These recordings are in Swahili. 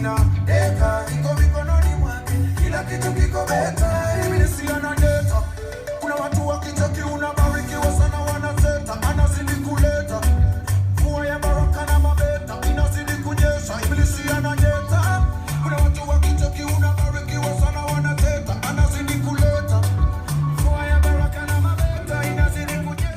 sina data, iko mikononi mwake, kila kitu kiko beta. Mimi sina data, kuna watu wakitaki unabarikiwa sana wanazeta, anazidi kuleta mvua ya baraka na mabeta, inazidi kunyesha. Ibilisi anajeta, kuna watu wakitaki unabarikiwa sana wanazeta, anazidi kuleta mvua ya baraka na mabeta, inazidi kunyesha.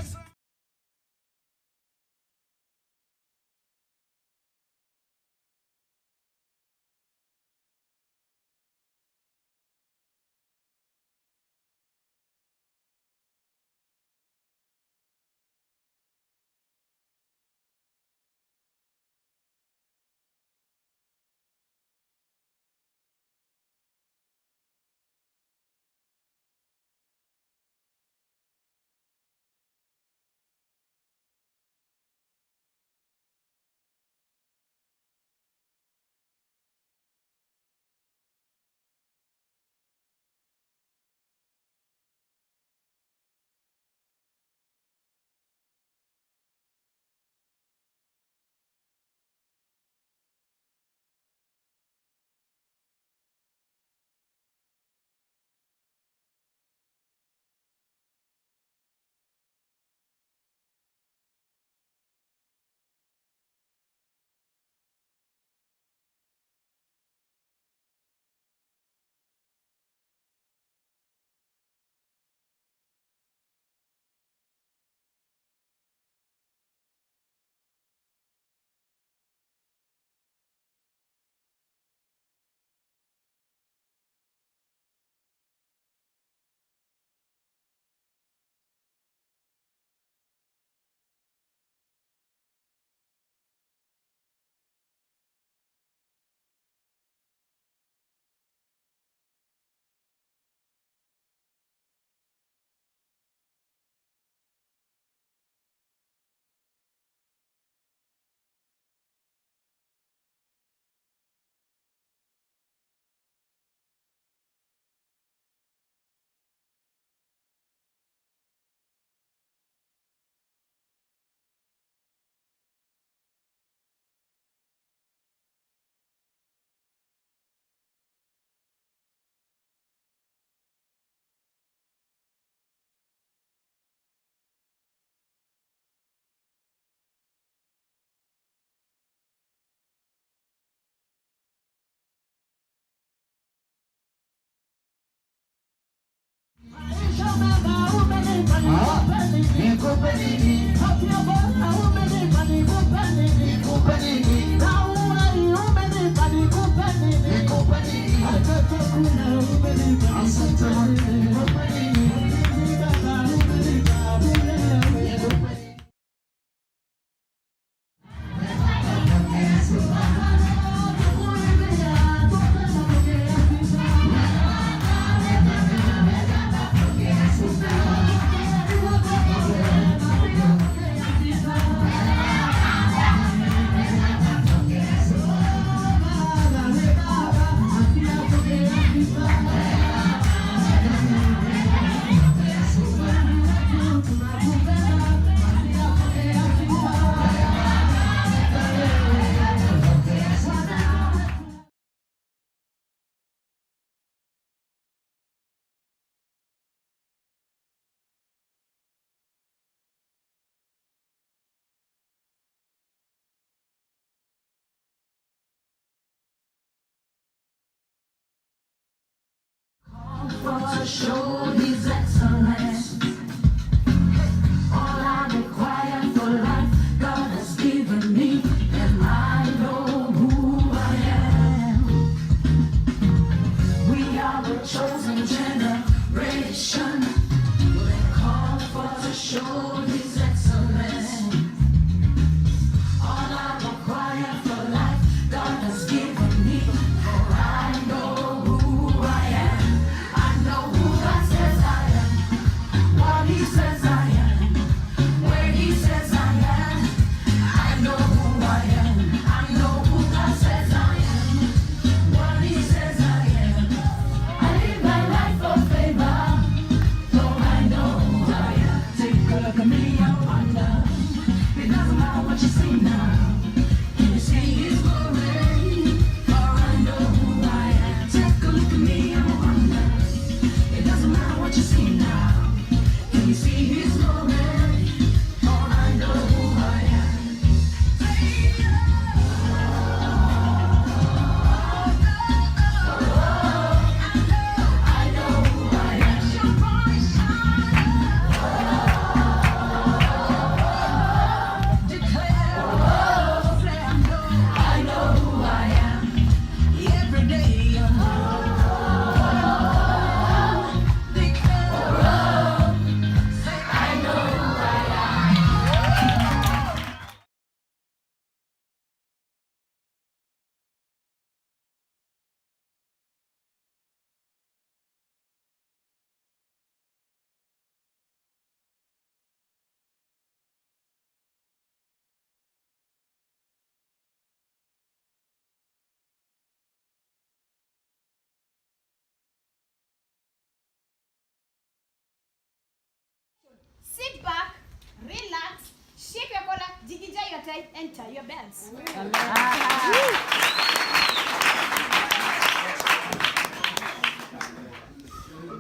To show His excellence, all I require for life, God has given me, and I know who I am. We are the chosen generation, we're called for to show His excellence. All I require for life, God has given me, for I know who I am. He says I am, where He says I am, I know who I am. I know who God says I am, what He says I am. I live my life for favor, so I know who I am. Take a look at me, I wonder, it doesn't matter what you see now. Can you see His glory? For I know Sit back, relax, shape your collar, jigija your tie, and tie your belts.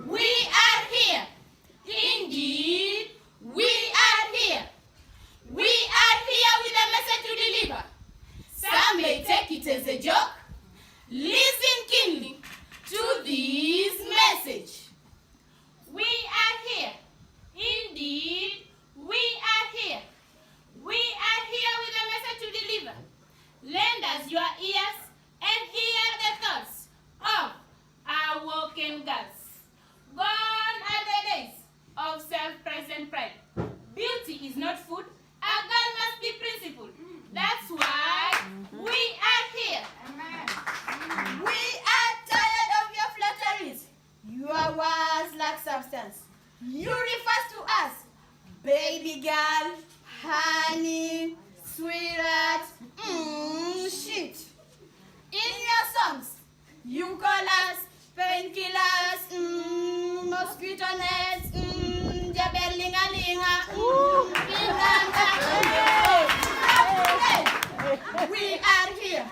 We are here. Indeed, we are here. We are here with a message to deliver. Some may take it as a joke. Listen keenly to this message. We are here. Indeed, we are here. We are here with a message to deliver. Lend us your ears and hear the thoughts of our woken girls. Gone are the days of self-present pride. Beauty is not food. A girl must be principled. That's why we are here. We are tired of your flatteries. Your words lack substance. You refer to us, baby girl, honey, sweetheart, shit. In your songs, you call us painkillers, mosquito nets, jabelingalinga, We are here.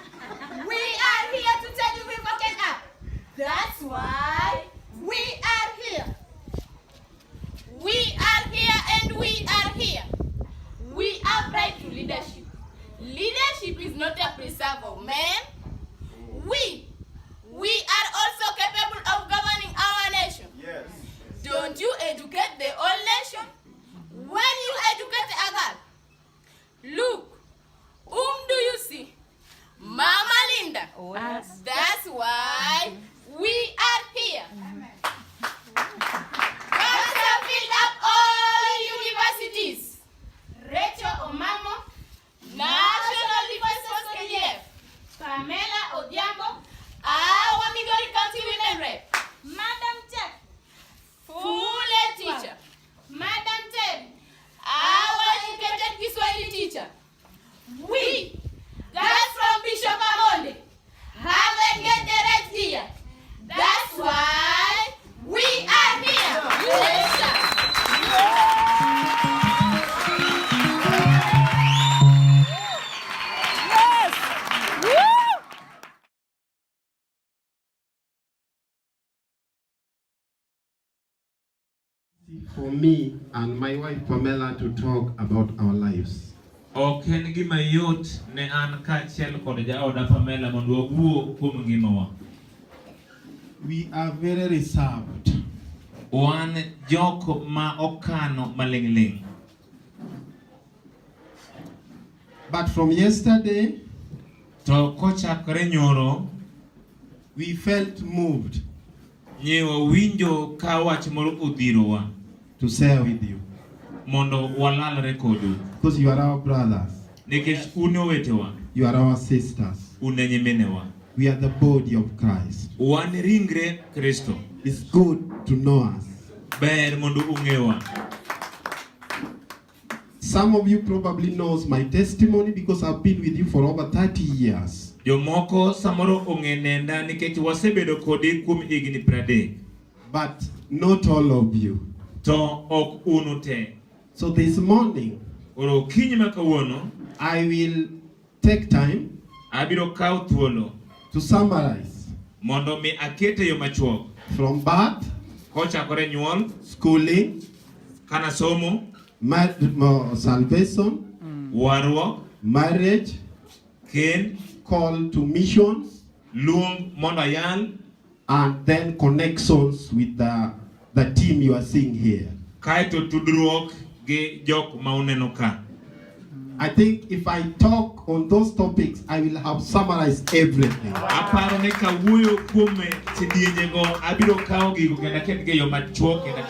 We are here to tell you we've woken up. That's why we are here. We are here and we are here. We are bright to leadership. Leadership is not a preserve of men. We are also capable of governing our nation. Yes. Don't you educate the whole nation? When you educate a girl, look, whom do you see? Mama Linda. Oh, yes. That's why we are here. Girls have filled up all universities. Rachel Omamo, National Defense Force KDF. Pamela Odhiambo, our Migori County Women Rep. Madam Jack, Fule teacher. Madam Ted, our educated Kiswahili teacher. We, girls from Bishop Amonde, haven't get the right here. That's why we are here. For me and my wife Pamela to talk about our lives. Ok en gima yot ne an kaachiel kod jaoda Pamela mondo wawuo kuom ngimawa. We are very reserved. Wan jok ma okano maling'ling'. But from yesterday, To kochakore nyoro, we felt moved nye wawinjo ka wach moro odhirowa to share with you. mondo walalre kodu. Because you are our brothers, Nikech un owetewa, you are our sisters. un e nyimenewa. We are the body of Christ. Wan ringre Kristo. It's good to know us. Ber mondo ung'ewa. Some of you probably knows my testimony because I've been with you for over 30 years. Jomoko samoro ong'e nenda nikech wasebedo kodi kuom higni 30. But not all of you. To ok unu te. So this morning, Oro okinyi ma kawuono, I will take time abiro kawo thuolo to summarize mondo mi akete yo machuok. from birth, Kochakore nyuol, schooling, kana somo, salvation, warruok, marriage, kend, call to missions, luong mondo ayal, and then connections with the team you are seeing here. kaeto tudruok gi jok ma uneno ka. I think if I talk on those topics, I will have summarized everything. Aparo ni kawuoyo kuom sidienje go abiro kawo gigo kendo aketgi e yo machuok kendo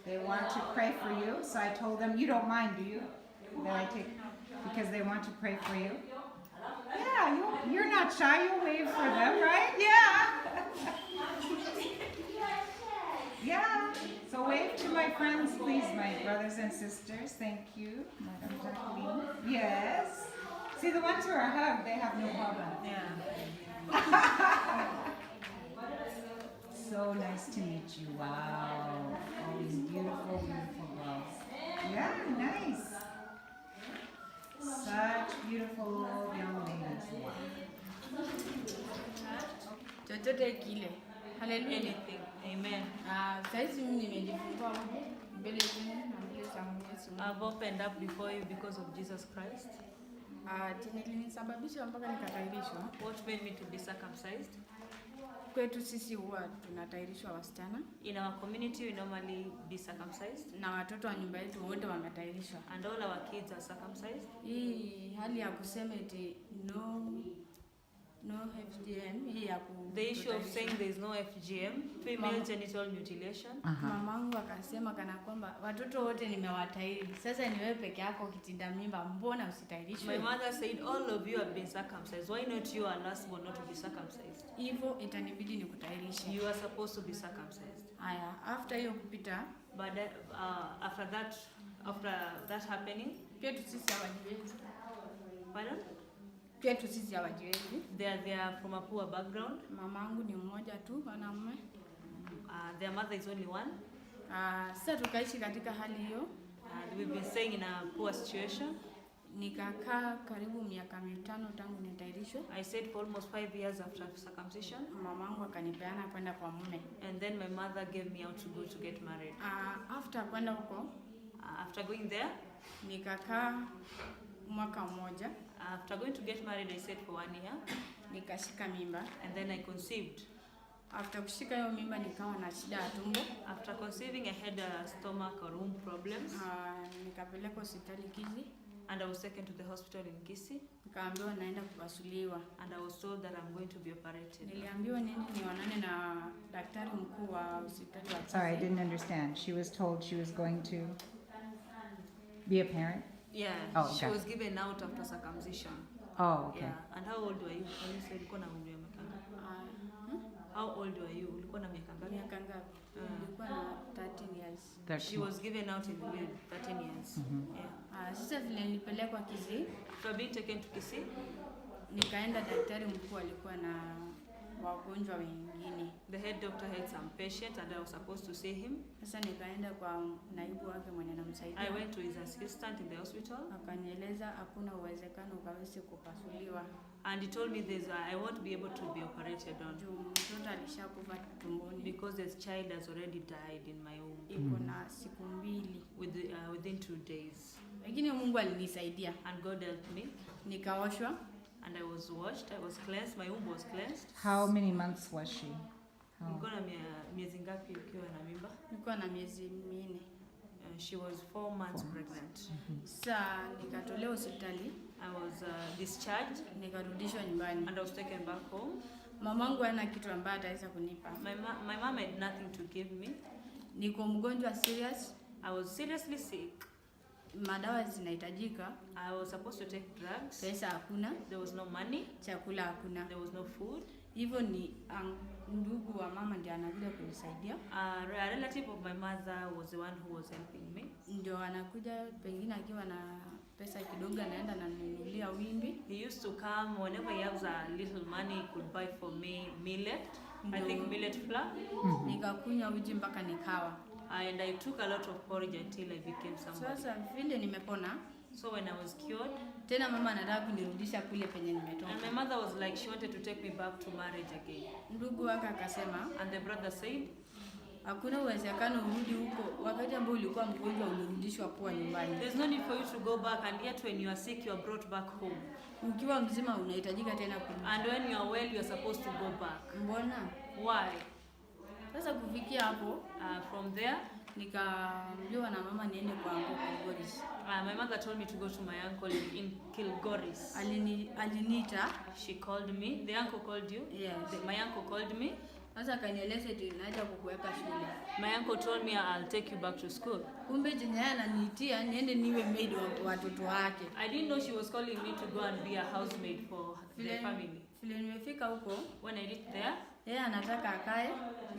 They want to pray for you. So I told them, you don't mind, do you? That I take, because they want to pray for you. Yeah, you're not shy. You'll wave for them, right? Yeah. Yeah. So wave to my friends, please, my brothers and sisters. Thank you, Madam Jacqueline. Yes. See, the ones who are hugged, they have no problem. Yeah. So nice to meet you. Wow. All these beautiful, beautiful girls. Yeah, nice. Such beautiful young ladies. Chochote kile. Hallelujah. Anything. Amen. Saizi mimi nimejifungua mbele zenu na mbele za Mwenyezi Mungu. I've opened up before you because of Jesus Christ. Chenye kilinisababisha mpaka nikatahirishwa. What made me to be circumcised? Kwetu sisi huwa tunatahirishwa wasichana. In our community, we normally be circumcised. Na watoto wa nyumba yetu wote wametahirishwa. And all our kids are circumcised. Hii hali ya kusema eti no FGM, hii ya The issue of saying there is no FGM, female genital mutilation. Mamangu akasema kana kwamba watoto wote nimewatahiri. Sasa ni wewe peke yako ukitinda mimba, mbona usitahirishwe? My mother said all of you have been circumcised. Why not you are last born not to be circumcised? Hivyo itanibidi nikutahirishe. You are supposed to be circumcised. Haya, after hiyo kupita, But after that happening, pia sisi hawajiwezi. pardon? Pia sisi hawajiwezi. They are from a poor background. Mamangu ni mmoja tu, mwanamume. Their mother is only one. Sasa tukaishi katika hali hiyo. We've been staying in a poor situation. Nikakaa karibu miaka 5 tangu nitahirishwe. I stayed for almost 5 years after circumcision. Mamangu akanipeana kwenda kwa mume. And then my mother gave me out to go to get married. After kwenda huko, after going there, nikakaa mwaka mmoja. After going to get married, I stayed for 1 year. Nikashika mimba. And then I conceived. After kushika hiyo mimba nikawa na shida ya tumbo. After conceiving, I had stomach or womb problems. Nikapelekwa hospitali Kisii. And I was taken to the hospital in Kisii. Nikaambiwa naenda kupasuliwa. And I was told that I'm going to be operated. Niliambiwa nini nionane na daktari mkuu wa hospitali wa Kisii. Sorry, I didn't understand. She was told she was going to be a parent? Yeah, oh, okay. She was given out after circumcision. Oh, okay. Yeah. And how old were you when you said ulikuwa na umri wa miaka ngapi? How old were you? Ulikuwa na miaka ngapi? Miaka ngapi? Nilikuwa na 13 years. 13. She was given out in 13 years. Yeah. Sasa vile nilipelekwa Kisii. So being taken to Kisii. Nikaenda, daktari mkuu alikuwa na wagonjwa wengine. The head doctor had some patient and I was supposed to see him. Sasa nikaenda kwa naibu wake mwenye namsaidia. I went to his assistant in the hospital. Akanieleza hakuna uwezekano ukaweze kupasuliwa. And he told me I won't be able to be operated on. Mtoto alishakufa tumboni. Because the child has already died in my womb. Iko na siku 2. Within 2 days. Lakini Mungu alinisaidia. And God helped me. Nikaoshwa. And I was washed. I was cleansed. My womb was cleansed. How many months was she? Ulikuwa na miezi ngapi ukiwa na mimba? Nilikuwa na miezi 4. She was 4 months pregnant. Sasa nikatolewa hospitali. I was discharged. Nikarudishwa nyumbani. And I was taken back home. Mamangu hana kitu ambacho ataweza kunipa. My mom had nothing to give me. Niko mgonjwa serious. I was seriously sick. Madawa zinahitajika. I was supposed to take drugs. Pesa hakuna. There was no money. Chakula hakuna. There was no food. Hivyo ni ndugu wa mama ndiye anakuja kunisaidia. A relative of my mother was the one who was helping me. Ndio anakuja pengine akiwa na pesa kidogo anaenda nanunulia wimbi. He used to come whenever he has a little money, he could buy for me millet. I think millet flour. Nikakunywa uji mpaka nikawa. And I took a lot of porridge until I became somebody. Sasa vile nimepona. So when I was cured, tena mama anataka kunirudisha kule penye nimetoka. And my mother was like, she wanted to take me back to marriage again. Ndugu wake akasema, and the brother said, hakuna uwezekano urudi huko wakati ambao ulikuwa mgonjwa ulirudishwa kwa nyumbani. There's no need for you to go back, and yet when you are sick you are brought back home. Ukiwa mzima unahitajika tena kurudi. And when you are well you are supposed to go back. Mbona? Why? Sasa kufikia hapo, from there nikaambiwa na mama niende kwa uncle Kilgoris. My mother told me to go to my uncle in Kilgoris. Aliniita. She called me. The uncle called you? Yes. My uncle called me. Sasa akanieleza eti naja kukuweka shule. My uncle told me I'll take you back to school. Kumbe chenye ananiitia niende niwe maid wa watoto wake. I didn't know she was calling me to go and be a housemaid for the family. Vile nimefika huko, When I reached there, yeye anataka akae,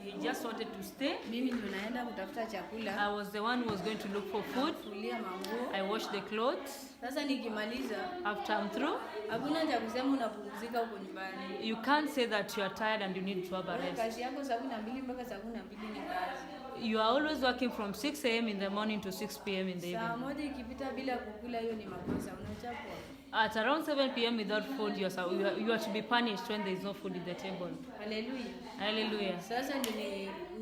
he just wanted to stay. mimi ndio naenda kutafuta chakula. I was the one who was going to look for food. Kulia manguo. I washed the clothes. Sasa nikimaliza, After I'm through, hakuna cha kusema unapumzika huko nyumbani. you can't say that you are tired and you need to have a rest. Kazi yako saa 12 mpaka saa 12 ni kazi. You are always working from 6 a.m. in the morning to 6 p.m. in the Saa evening. moja ikipita bila kukula, hiyo ni makosa, unachapwa. At around 7 p.m. without food, you are to be punished when there is no food in the table. Haleluya. Hallelujah. Sasa ndio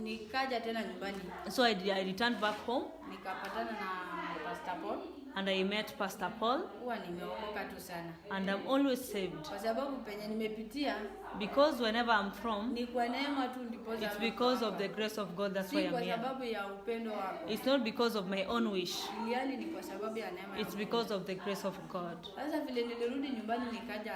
nikaja tena nyumbani, So I returned back home nikapatana na Pastor Paul. and I met Pastor Paul, Huwa nimeokoka tu sana, and I'm always saved kwa sababu penye nimepitia because whenever I'm from, ni kwa neema tu, ndipo it's because of the grace of God. That's why si I'm kwa here. sababu ya upendo wako, It's not because of my own wish. iliani ni kwa sababu ya neema. It's because of the grace of God. Sasa vile nilirudi nyumbani nikaja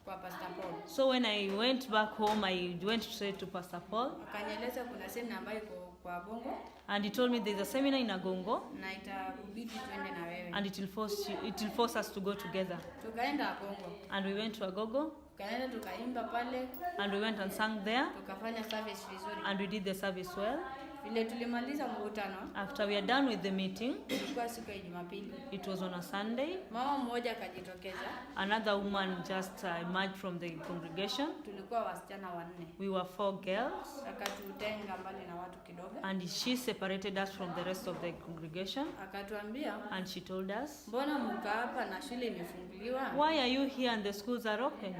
kwa Pastor Paul, So when I went back home, I went straight to Pastor Paul, akanieleza kuna semina ambayo iko kwa Bongo and he told me there's a seminar in Agongo, na itakubidi twende na wewe. and it will force us to go together. Tukaenda Bongo, And we went to Agogo, tukaenda tukaimba pale, and we went and sang there, tukafanya service vizuri. and we did the service well. Vile tulimaliza mkutano, After we are done with the meeting, ilikuwa siku ya Jumapili, it was on a Sunday. mama mmoja akajitokeza. Another woman just emerged from the congregation. Tulikuwa wasichana 4, We were 4 girls, akatutenga mbali na watu kidogo, and she separated us from the rest of the congregation, akatuambia and she told us, mbona mka hapa na shule imefunguliwa? why are you here and the schools are opened?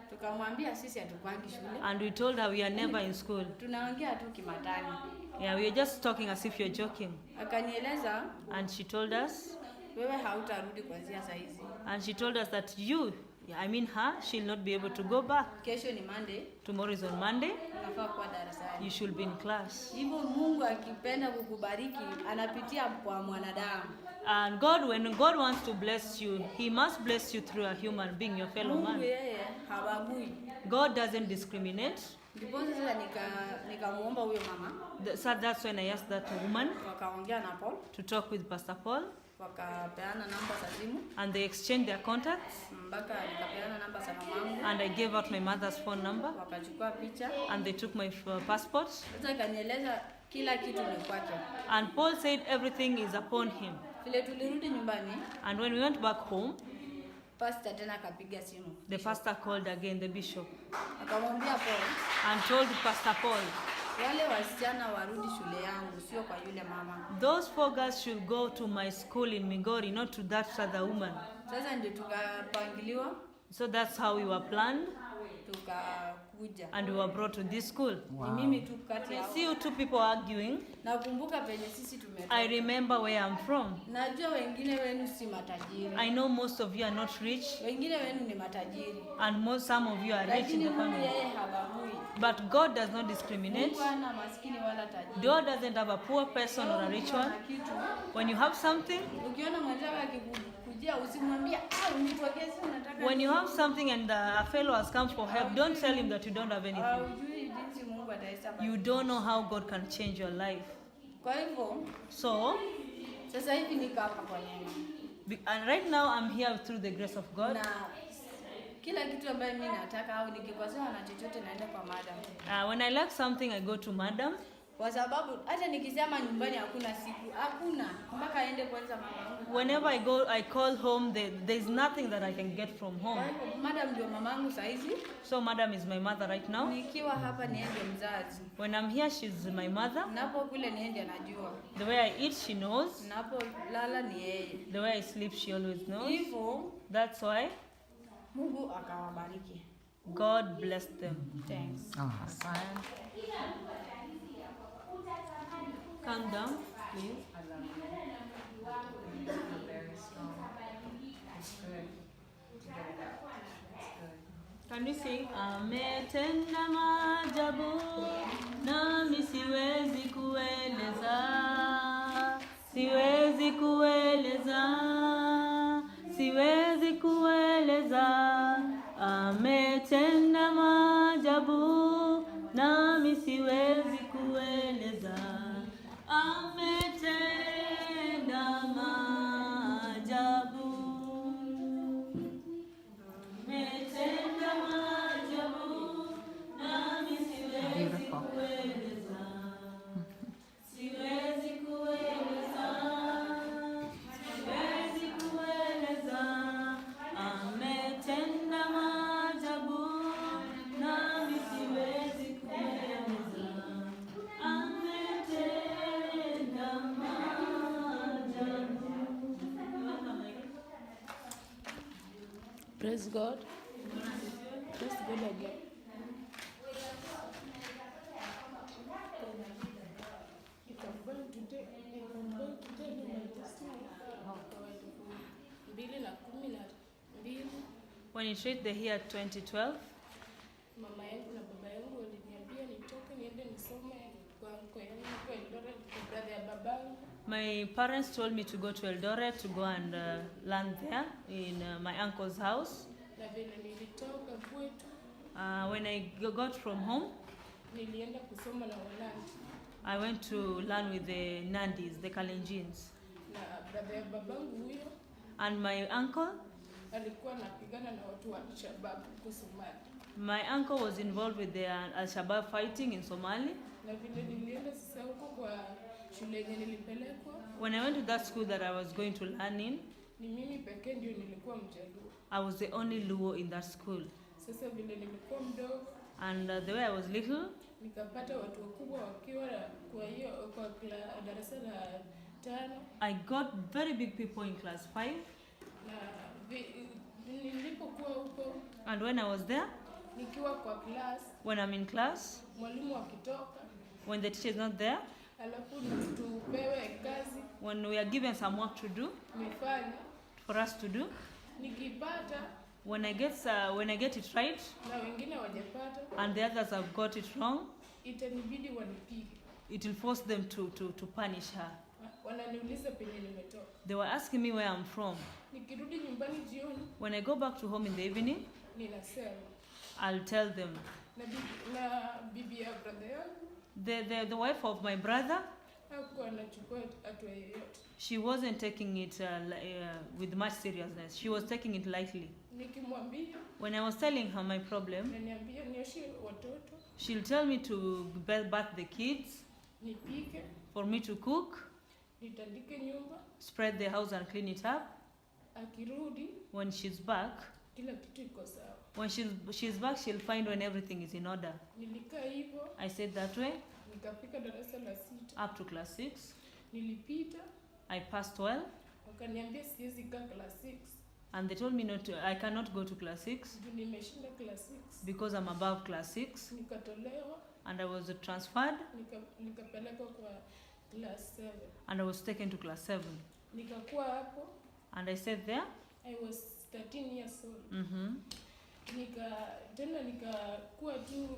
Tukamwambia sisi hatukwangi shule, And we told her we are never in school. tunaongea tu kimatani. Yeah, we are just talking as if you're joking. Akanieleza And she told us, wewe hautarudi kuanzia saa hizi, and she told us that you, I mean her, she'll not be able to go back. kesho ni Monday, Tomorrow is on Monday. unafaa kuwa darasani. You should be in class. Hivyo Mungu akipenda kukubariki anapitia kwa mwanadamu. And God, when God wants to bless you, He must bless you through a human being, your fellow Mungu man. yeye habagui. God doesn't discriminate. Ndipo sasa nikamuomba huyo mama, So that's when I asked that woman wakaongea na Paul, to talk with Pastor Paul, wakapeana namba za simu, and they exchanged their contacts, mpaka nikapeana namba za mamangu, and I gave out my mother's phone number, wakachukua picha. and they took my passport. Sasa kanieleza kila kitu ni kwake. And Paul said everything is upon him. Vile tulirudi nyumbani, And when we went back home, pastor tena akapiga simu, the pastor called again, the bishop, akamwambia Paul, and told Pastor Paul, wale wasichana warudi shule yangu, sio kwa yule mama. those 4 girls should go to my school in Migori, not to that other woman. Sasa ndio tukapangiliwa, So that's how we were planned, tukakuja. and we were brought to this school. Ni mimi tu kati I yao. see you 2 people arguing. Nakumbuka penye sisi tumetoka. I remember where I'm from. Najua wengine wenu si matajiri. I know most of you are not rich, Wengine wenu ni matajiri. and some of you are rich in Lakini the Mungu family. yeye habagui. But God does not discriminate. Mungu hana maskini wala tajiri. God doesn't have a poor person or a rich one. Na kitu. When you have something, Ukiona mwenzako akikujia usimwambie unitokee si unataka. when you have something and a fellow has come for help, don't tell him that you don't have anything. Hujui jinsi Mungu atahesabu. You don't know how God can change your life. Kwa hivyo So, sasa hivi niko hapa kwa neema. and right now I'm here through the grace of God. Na kila kitu ambayo mimi nataka au nikikosewa na chochote naenda kwa madam. When I lack something, I go to madam. Kwa sababu hata nikisema nyumbani hakuna siku, hakuna mpaka aende kwanza mamangu. Whenever I go, I call home, there's nothing that I can get from Kwa home. hivyo madam ndio mamangu saizi. So madam is my mother right now. Nikiwa hapa niende mzazi. When I'm here, she's my mother. Napo kule niende anajua. The way I eat, she knows. Napo lala ni yeye. The way I sleep, she always knows. Hivyo That's why Mungu akawabariki. God blessed them. Thanks. Calm down, please. Can you sing? Ametenda maajabu nami siwezi kueleza, siwezi kueleza, siwezi kueleza. Ametenda maajabu nami nami siwezi kueleza. Ametenda maajabu, ametenda maajabu, nami siwezi kueleza, siwezi kueleza, siwezi kueleza. Ametenda maajabu, nami siwezi kueleza, ametenda maajabu. Praise God. Praise God again. When it reached the year 2012, Mama yangu na baba yangu waliniambia nitoke niende nisome kwa uncle yangu kwa Eldoret, kwa brother ya babangu. my parents told me to go to Eldoret to go and learn there in my uncle's house. Na vile nilitoka kwetu When I got from home, nilienda kusoma na Walanji. I went to learn with the Nandis, the Kalenjins. Na brother ya babangu huyo And my uncle, alikuwa anapigana na watu wa Al-Shabaab huko Somalia. my uncle was involved with the Al-Shabaab fighting in Somali. Na vile nilienda sasa huko kwa shule yenye nilipelekwa, When I went to that school that I was going to learn in, ni mimi pekee ndio nilikuwa Mjaluo. I was the only Luo in that school. Sasa vile nilikuwa mdogo, And the way I was little, nikapata watu wakubwa wakiwa kwa hiyo kwa darasa la 5, I got very big people in class 5. na nilipokuwa huko And when I was there, nikiwa kwa class, when I'm in class, mwalimu akitoka, when the teacher is not there, alafu tupewe kazi when we are given some work to do, nifanye, for us to do, nikipata when I get it right, na wengine hawajapata, and the others have got it wrong, itanibidi wanipige. it will force them to punish her. Wananiuliza penye nimetoka. They were asking me where I'm from. Nikirudi nyumbani jioni, When I go back to home in the evening, ninasema I'll tell them. na bibi ya brother yangu The wife of my brother, hakuwa anachukua hatua yoyote. she wasn't taking it with much seriousness. She was taking it lightly. Nikimwambia, When I was telling her my problem, ananiambia nioshe watoto, she'll tell me to bath the kids, nipike, for me to cook, nitandike nyumba. spread the house and clean it up. Akirudi, When she's back, kila kitu iko sawa. when she's back, she'll find when everything is in order. Nilikaa hivyo, I said that way nikafika darasa la 6. up to class 6. Nilipita, I passed well, wakaniambia siwezi kaa class 6. and they told me I cannot go to class 6 Juu nimeshinda class 6. because I'm above class 6, Nikatolewa, and I was transferred, nikapelekwa kwa class 7. and I was taken to class 7. Nikakuwa hapo, And I sat there. I was 13 years old. Mm-hmm. Nikakuwa tu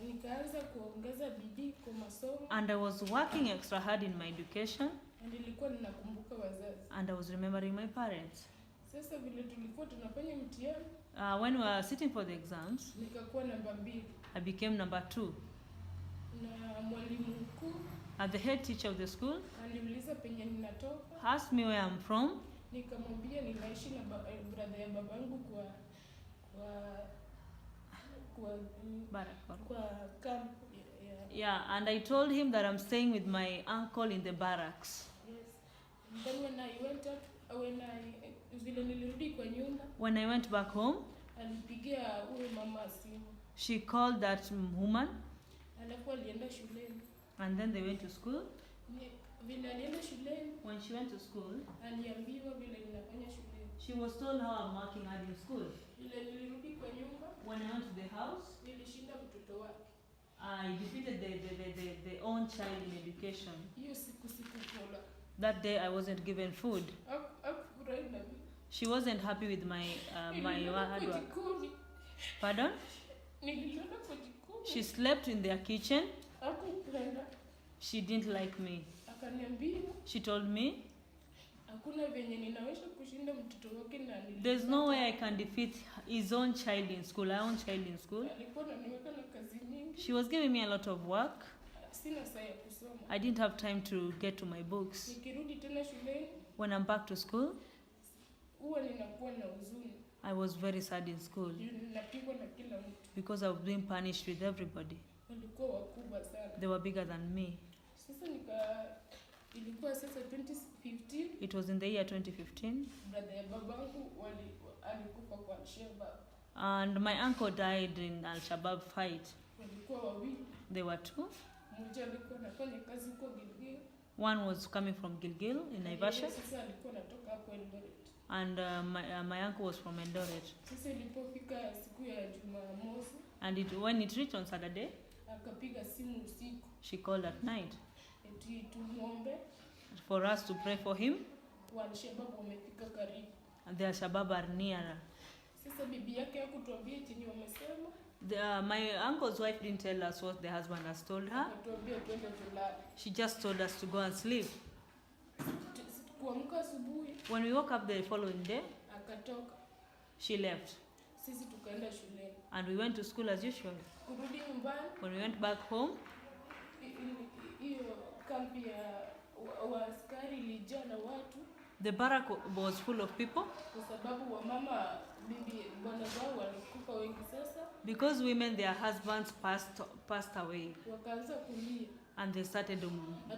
nikaanza kuongeza bidii kwa masomo, And I was working extra hard in my education, na nilikuwa ninakumbuka wazazi. and I was remembering my parents. Sasa vile tulikuwa tunafanya mtihani, When we were sitting for the exams, nikakuwa namba 2, I became number 2. na mwalimu mkuu The head teacher of the school aliuliza penye ninatoka, asked me where I'm from. nikamwambia ninaishi na brother ya babangu kwa camp ya Yeah, and I told him that I'm staying with my uncle in the barracks. yes. Then when I went up, vile nilirudi kwa nyumba, When I went back home, alipigia huyo mama simu, she called that woman, alafu alienda shuleni. and then they went to school. Vile alienda shuleni, When she went to school, aliambiwa vile ninafanya shuleni. she was told how I'm working hard in school. Vile nilirudi kwa nyumba, When I went to the house, nilishinda mtoto wake. I defeated the own child in education. Hiyo sikukula. That day I wasn't given food. Hakufurahi na mimi. She wasn't happy with my Nililala hard kwa work. jikoni. Pardon? Nililala kwa jikoni. She slept in their kitchen. Hakupenda. She didn't like me. Akaniambia She told me, hakuna venye ninaweza kushinda mtoto wake na there's no way I can defeat his own child in school, our own child in school. alikuwa ananiweka na kazi nyingi. She was giving me a lot of work. Sina saa ya kusoma. I didn't have time to get to my books. Nikirudi tena shuleni When I'm back to school, huwa ninakuwa na huzuni. I was very sad in school Ninapigwa na kila mtu. because I was being punished with everybody. Walikuwa wakubwa sana. They were bigger than me. Sasa ilikuwa sasa 2015, It was in the year 2015, brother ya babangu alikufa kwa Al-Shabaab. and my uncle died in Al-Shabaab fight. Walikuwa wawili. There were two. Mmoja alikuwa anafanya kazi huko Gilgil. One was coming from Gilgil in Naivasha, Sasa alikuwa anatoka hapo Eldoret. and my uncle was from Eldoret. Sasa ilipofika siku ya Jumamosi, And when it reached on Saturday, akapiga simu usiku she called at night eti tumuombe, for us to pray for him. Al-Shabaab wamefika karibu. And the Al-Shabaab are nearer. Sasa bibi yake hakutuambia eti ni wamesema, My uncle's wife didn't tell us what the husband has told her. akatuambia twende tulale. She just told us to go and sleep. Kuamka asubuhi When we woke up the following day, akatoka, she left. sisi tukaenda shuleni. And we went to school as usual. Kurudi nyumbani, When we went back home, hiyo kambi ya waaskari ilijaa na watu, the barrack was full of people kwa sababu wamama bwana zao walikufa wengi. Sasa because women, their husbands passed away, wakaanza kulia, and they started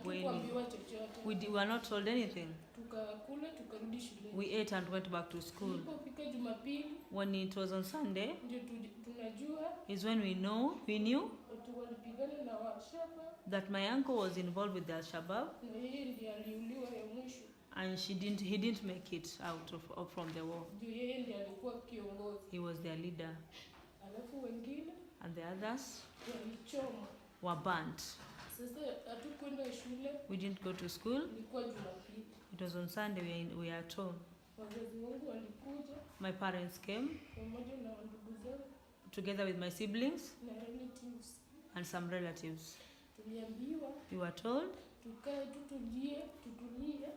wailing. hatukuambiwa chochote. We were not told anything. Tukakula tukarudi shuleni. We ate and went back to school. Tulipofika Jumapili When it was on Sunday ndio tunajua is when we knew watu walipigana na Al-Shabaab, that my uncle was involved with the Al-Shabaab, na yeye ndiye aliuliwa ya mwisho. and he didn't make it out from the war. Ndio yeye ndiye alikuwa kiongozi. He was their leader, Alafu wengine and the others walichoma. were burnt. Sasa hatukwenda shule, We didn't go to school. ilikuwa Jumapili. It was on Sunday. We were at home. Wazazi wangu walikuja My parents came pamoja na ndugu zangu together with my siblings na relatives. and some relatives. Tuliambiwa We were told, tukae tutulie.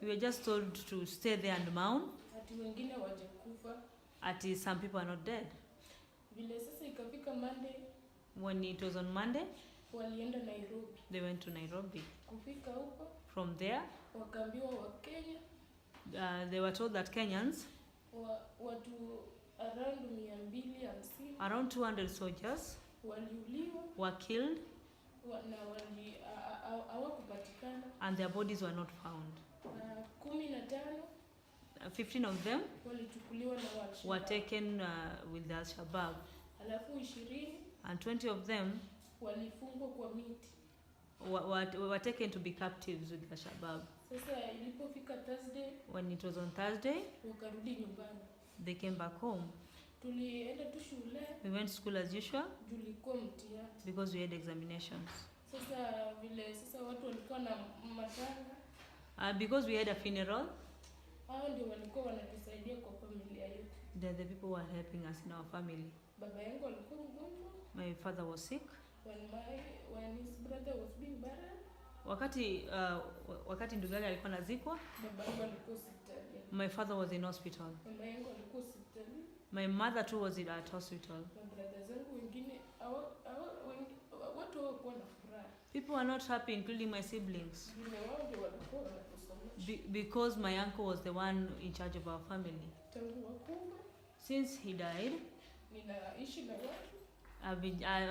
we were just told to stay there and mourn. Ati wengine hawajakufa. Some people are not dead. Vile sasa ikafika Monday, When it was on Monday, walienda Nairobi. they went to Nairobi. Kufika huko From there, wakaambiwa Wakenya they were told that Kenyans, watu around 250 around 200 soldiers, waliuliwa were killed, na hawakupatikana. and their bodies were not found. 15 15 of them walichukuliwa na Al-Shabaab. were taken with the Al-Shabaab, Alafu 20 and 20 of them walifungwa kwa miti. were taken to be captives with the Al-Shabaab. Sasa ilipofika Thursday When it was on Thursday, wakarudi nyumbani. they came back home. Tulienda tu shule, We went to school as usual tulikuwa mtihani. because we had examinations. Sasa vile sasa watu walikuwa na matanga, Because we had a funeral, hao ndio walikuwa wanatusaidia kwa familia yetu. the people were helping us in our family. Baba yangu alikuwa mgonjwa My father was sick. when his brother was being buried. Wakati ndugu yake alikuwa nazikwa, Baba yangu alikuwa hospitali. my father was in hospital. Mama yangu alikuwa hospitali. My mother too was at hospital. Na brother zangu wengine watu hawakuwa na furaha. People were not happy, including my siblings, Vile wao ndio walikuwa wanatusomesha. because my uncle was the one in charge of our family. Tangu wakufa Since he died, ninaishi na watu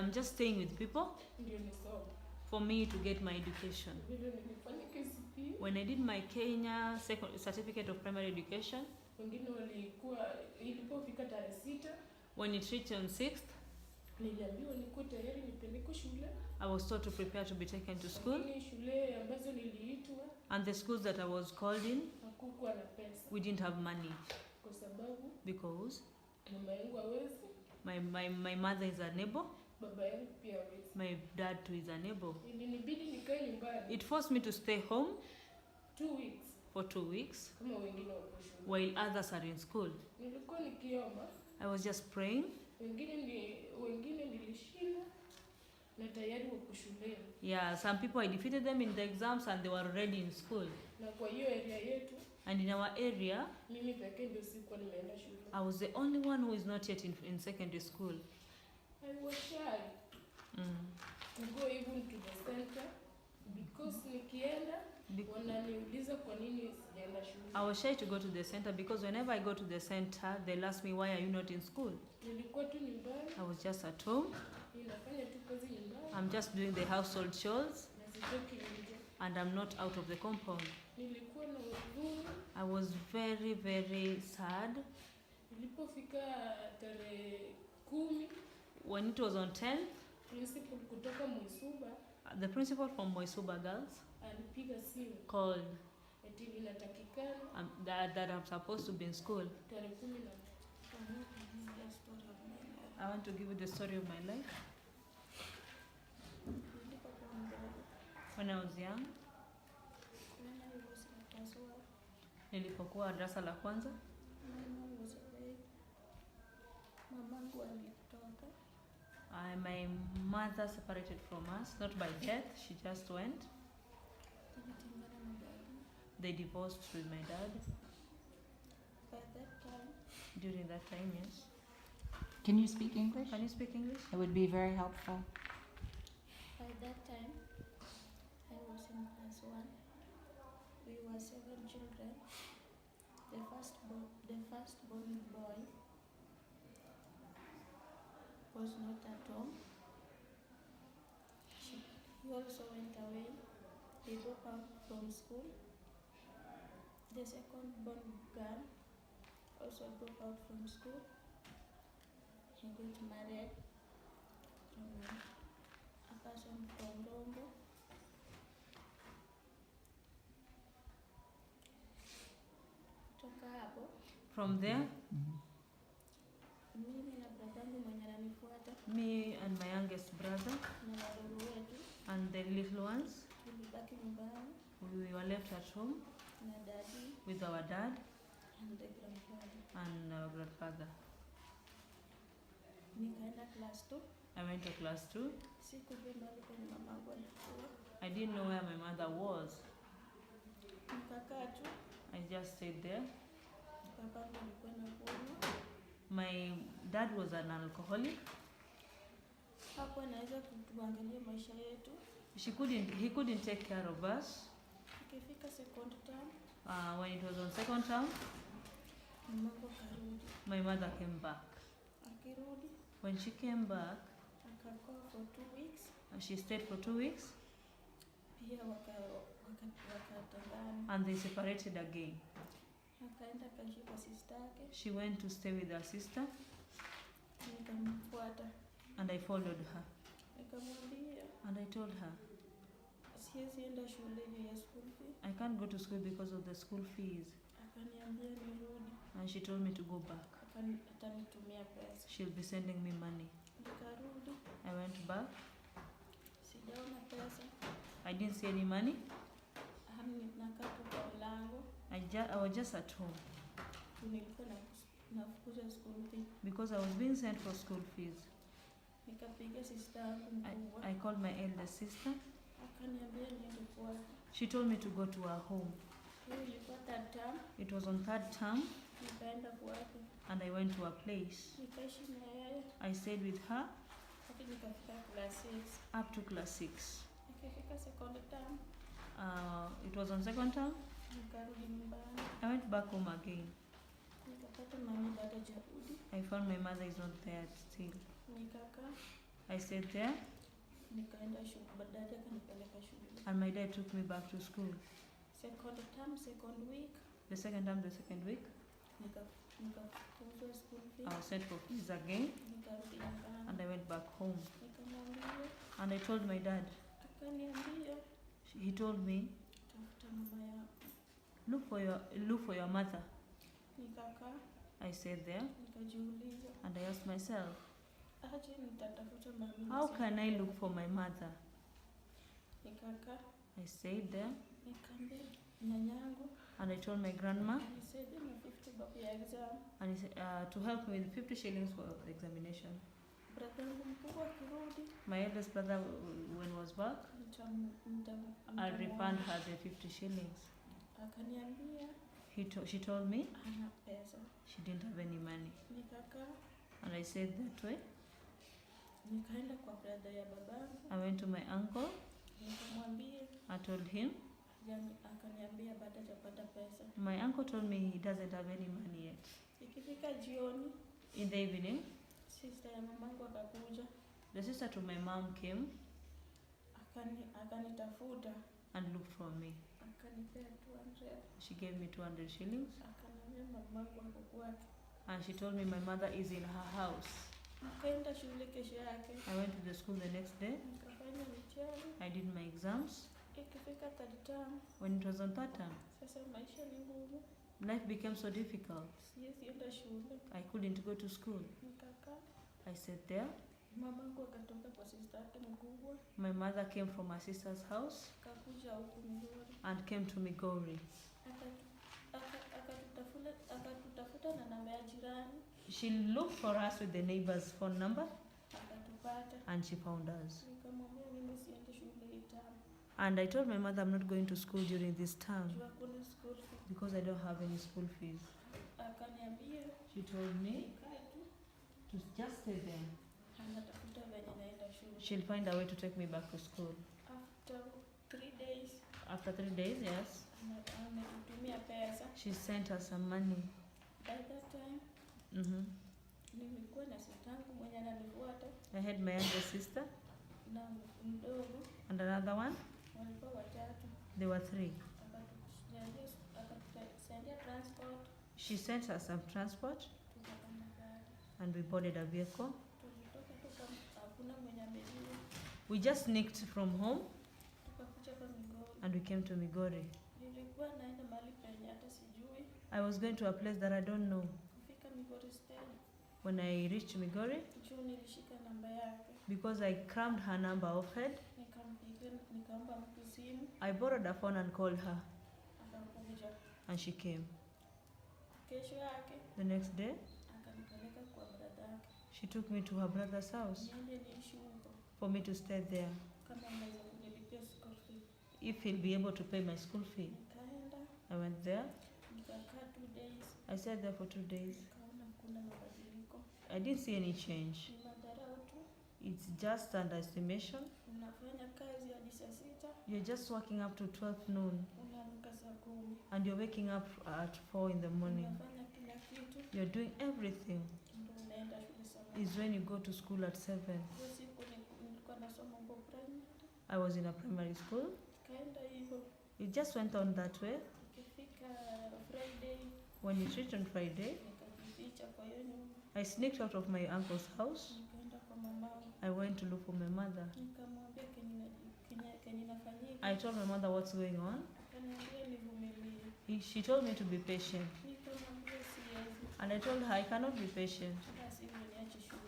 I'm just staying with people ndio nisome. for me to get my education. Vile nilifanya KCPE, When I did my Kenya certificate of primary education, wengine walikuwa ilipofika tarehe 6 when it reached on 6th, niliambiwa nikuwe tayari nipelekwe shule. I was told to prepare to be taken to school, Lakini shule ambazo niliitwa and the schools that I was called in, hakukuwa na pesa we didn't have money kwa sababu because mama yangu hawezi, my mother is unable, baba yangu pia hawezi. my dad too is unable. Ilinibidi nikae nyumbani It forced me to stay home 2 weeks for 2 weeks kama wengine wako shule. while others are in school. Nilikuwa nikiomba, I was just praying. wengine nilishinda na tayari wako shuleni. Yeah, some people I defeated them in the exams and they were already in school. Na kwa hiyo area yetu And in our area, mimi pekee ndio sikuwa nimeenda shule. I was the only one who is not yet in secondary school. I was shy. Mm. Wananiuliza kwa nini sijaenda shule. I was shy to go to the center because whenever I go to the center, they'll ask me, why are you not in school? Nilikuwa tu nyumbani, I was just at home. ninafanya tu kazi nyumbani, I'm just doing the household chores na sitoki nje. and I'm not out of the compound. Nilikuwa na huzuni. I was very, very sad. Nilipofika tarehe 10, When it was on 10th, principal kutoka Mwisuba the principal from Moisuba Girls alipiga simu called eti inatakikana that I'm supposed to be in school. tarehe 10 na I want to give you the story of my life. When I was young, nilipokuwa darasa la kwanza, Mamangu alitoka. my mother separated from us, not by death, she just went. Tulitengana na dadi. They divorced with my dad. By that time, During that time, yes. Can you speak English? Can you speak English? It would be very helpful. by that time, I was in class 1. We were 7 children. The firstborn boy was not at home. He also went away. He dropped out from school. The second-born girl also dropped out from school. He got married to a person from Rongo. Toka hapo, From there, mimi na bradangu mwenye ananifuata me and my youngest brother na wadogo wetu and the little ones, tulibaki nyumbani we were left at home na daddy with our dad and the grandfather. and our grandfather. Nikaenda class 2. I went to class 2. Sikujua mahali penye mamangu alikuwa. I didn't know where my mother was. Nikakaa tu, I just stayed there. babangu alikuwa na kunywa. My dad was an alcoholic. Hakuwa anaweza kutuangalia maisha yetu. He couldn't take care of us. Ikifika second term, When it was on second term, mamangu akarudi. my mother came back. Akirudi, When she came back, akakaa for 2 weeks. she stayed for 2 weeks Pia wakatengana. and they separated again. Akaenda akaishi kwa sister yake. She went to stay with her sister Nikamfuata. and I followed her. Nikamwambia And I told her, siwezi enda shule juu ya school fee. I can't go to school because of the school fees. Akaniambia nirudi. And she told me to go back. Atanitumia pesa. She'll be sending me money. Nikarudi, I went back. sijaona pesa. I didn't see any money. Nakaa tu kwa mlango. I was just at home Nilikuwa nafukuza school fee. because I was being sent for school fees. Nikapiga sister yangu mkubwa. I called my elder sister. Akaniambia niende kwake. She told me to go to her home. Hiyo ilikuwa third term. It was on third term Nikaenda kwake. and I went to her place. Nikaishi na yeye. I stayed with her Hadi nikafika class 6. up to class 6. Nikafika second term. It was on second term. Nikarudi nyumbani. I went back home again. Nikapata mami bado hajarudi. I found my mother is not there still. Nikakaa. I stayed there Nikaenda shule. Baadaye akanipeleka shule. and my dad took me back to school. Second term, second week. The second time, the second week, Nikafukuzwa school fee. I was sent for fees again Nikarudi nyumbani. and I went back home. Nikamwambia, And I told my dad. akaniambia He told me, tafuta mama yako. look for your mother. Nikakaa, I stayed there nikajiuliza, and I asked myself, aje nitatafuta mami. how can I look for my mother? Nikakaa, I stayed there nikaambia nyanyangu and I told my grandma nisaidie na 50 bob ya exam. and he said, to help me with 50 shillings for the examination. Bradangu mkubwa akirudi, My eldest brother, when he was back, I refund her the 50 shillings. Akaniambia She told me hana pesa. she didn't have any money. Nikakaa, And I said that way. nikaenda kwa brother ya babangu, I went to my uncle. nikamwambia I told him akaniambia bado hajapata pesa. My uncle told me he doesn't have any money yet. Ikifika jioni, In the evening, sister ya mamangu akakuja, the sister to my mom came akanitafuta, and looked for me. akanipea 200. She gave me 200 shillings Akaniambia mamangu ako kwake. and she told me my mother is in her house. Nikaenda shule kesho yake, I went to the school the next day. nikafanya mtihani. I did my exams. Ikifika third term, When it was on third term, sasa maisha ni ngumu, life became so difficult. siwezi enda shule. I couldn't go to school. Nikakaa, I sat there. mamangu akatoka kwa sister yake mkubwa, My mother came from her sister's house akakuja huku Migori. and came to Migori. Akatutafuta na namba ya jirani, She looked for us with the neighbor's phone number akatupata. and she found us. Nikamwambia mimi siende shule hii term, And I told my mother I'm not going to school during this term juu hakuna school fee. because I don't have any school fees. Akaniambia She told me nikae tu, to just stay there. anatafuta venye naenda shule. She'll find a way to take me back to school. After 3 days, After 3 days, yes, ametutumia pesa. she sent us some money. By that time, nilikuwa na sistangu mwenye ananifuata I had my younger sister na mdogo, and another one. walikuwa watatu. There were 3. Akatusaidia transport, She sent us some transport tukapanda gari. and we boarded a vehicle. Tulitoka hakuna mwenye amejua, We just sneaked from home tukakuja hapa Migori. and we came to Migori. Nilikuwa naenda mahali penye hata sijui. I was going to a place that I don't know. Kufika Migori stage, When I reached Migori, juu nilishika namba yake, because I crammed her number off head, nikampigia, nikaomba mtu simu, I borrowed a phone and called her akakuja. and she came. Kesho yake The next day, akanipeleka kwa brada yake, she took me to her brother's house niende niishi huko for me to stay there kama naweza kunilipia school fee. if he'll be able to pay my school fee. Nikaenda I went there. nikakaa 2 days, I stayed there for 2 days. nikaona kuna mabadiliko, I didn't see any change. ni madharau tu. It's just underestimation. Unafanya kazi hadi saa 6, You're just working up to 12 noon unaamka saa 10, and you're waking up at 4 in the morning. unafanya kila kitu, You're doing everything. ndio unaenda shule saa 1. Is when you go to school at 7. Hiyo siku nilikuwa nasoma huko primary, I was in a primary school. kaenda hivyo. It just went on that way. Ikifika Friday, When it reached on Friday, nikajificha kwa hiyo nyumba, I sneaked out of my uncle's house. nikaenda kwa mamangu, I went to look for my mother. nikamwambia kenye nafanyika. I told my mother what's going on. Akaniambia nivumilie. She told me to be patient. Nikamwambia siwezi, And I told her I cannot be patient, basi niache shule.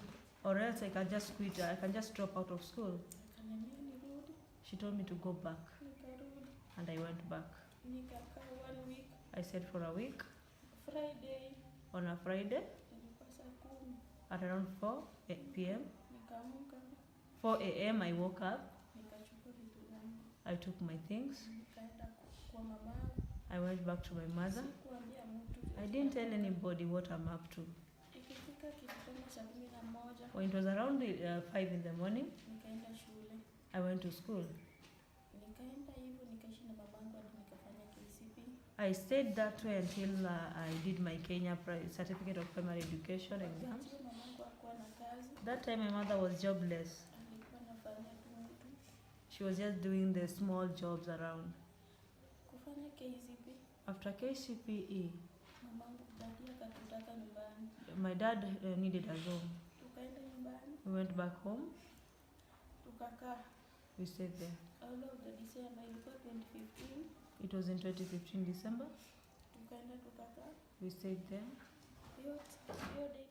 or else I can just quit. I can just drop out of school. Akaniambia nirudi, She told me to go back, nikarudi, and I went back. nikakaa 1 week. I stayed for a week. Friday On a Friday ilikuwa saa 10, at around 4 p.m., nikaamka, 4 a.m. I woke up. nikachukua vitu zangu, I took my things. nikaenda kwa mamangu. I went back to my mother. Sikuambia mtu. I didn't tell anybody what I'm up to. Ikifika kitu kama saa 11, When it was around 5 in the morning, nikaenda shule. I went to school. Nikaenda hivyo nikaishi na mamangu hadi nikafanya KCP. I stayed that way until I did my Kenya Certificate of Primary Education exams. Wakati mamangu hakuwa na kazi, That time my mother was jobless. alikuwa anafanya tu mtu. She was just doing the small jobs around. Kufanya KCP, After KCPE, mamangu dadi akatutaka nyumbani. my dad needed a room. Tukaenda nyumbani, We went back home. tukakaa We stayed there. all of the December, ilikuwa 2015. It was in 2015 December. Tukaenda tukakaa. We stayed there. Hiyo day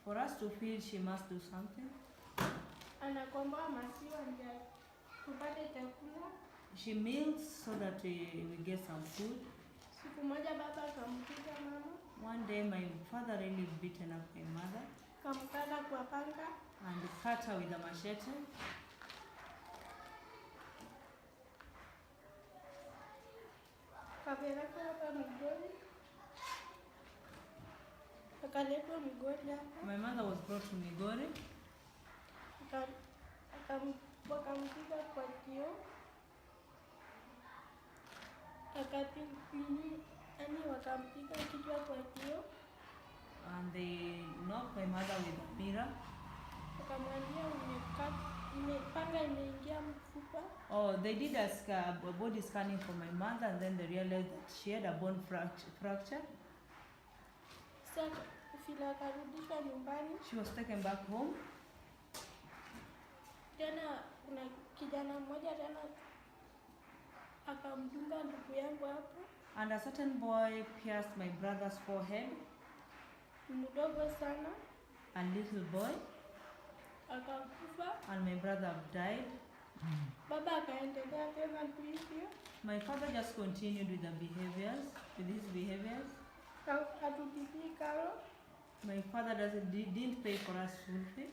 For us to feed, she must do something. anakomboa maziwa ndio tupate chakula. She milks so that we get some food. Siku moja baba akampiga mama, One day my father really beaten up my mother. Kamkata kwa panga. and cut her with a machete. Kapeleka hapa Migori. Akaletwa Migori hapa. My mother was brought to Migori. Wakampiga kwa kioo. Wakampiga kichwa kwa kioo. And they knocked my mother with a mirror. Wakamwambia panga imeingia mfupa. Oh, they did a body scanning for my mother, and then they realized that she had a bone fracture. Sasa vile akarudishwa nyumbani. She was taken back home. Tena kuna kijana mmoja tena akamdunga ndugu yangu hapo. And a certain boy pierced my brother's forehead. Mdogo sana. A little boy. Akakufa. And my brother died. Baba akaendelea tena hivyo. My father just continued with his behaviors. Hatutipii karo. My father didn't pay for us school fee.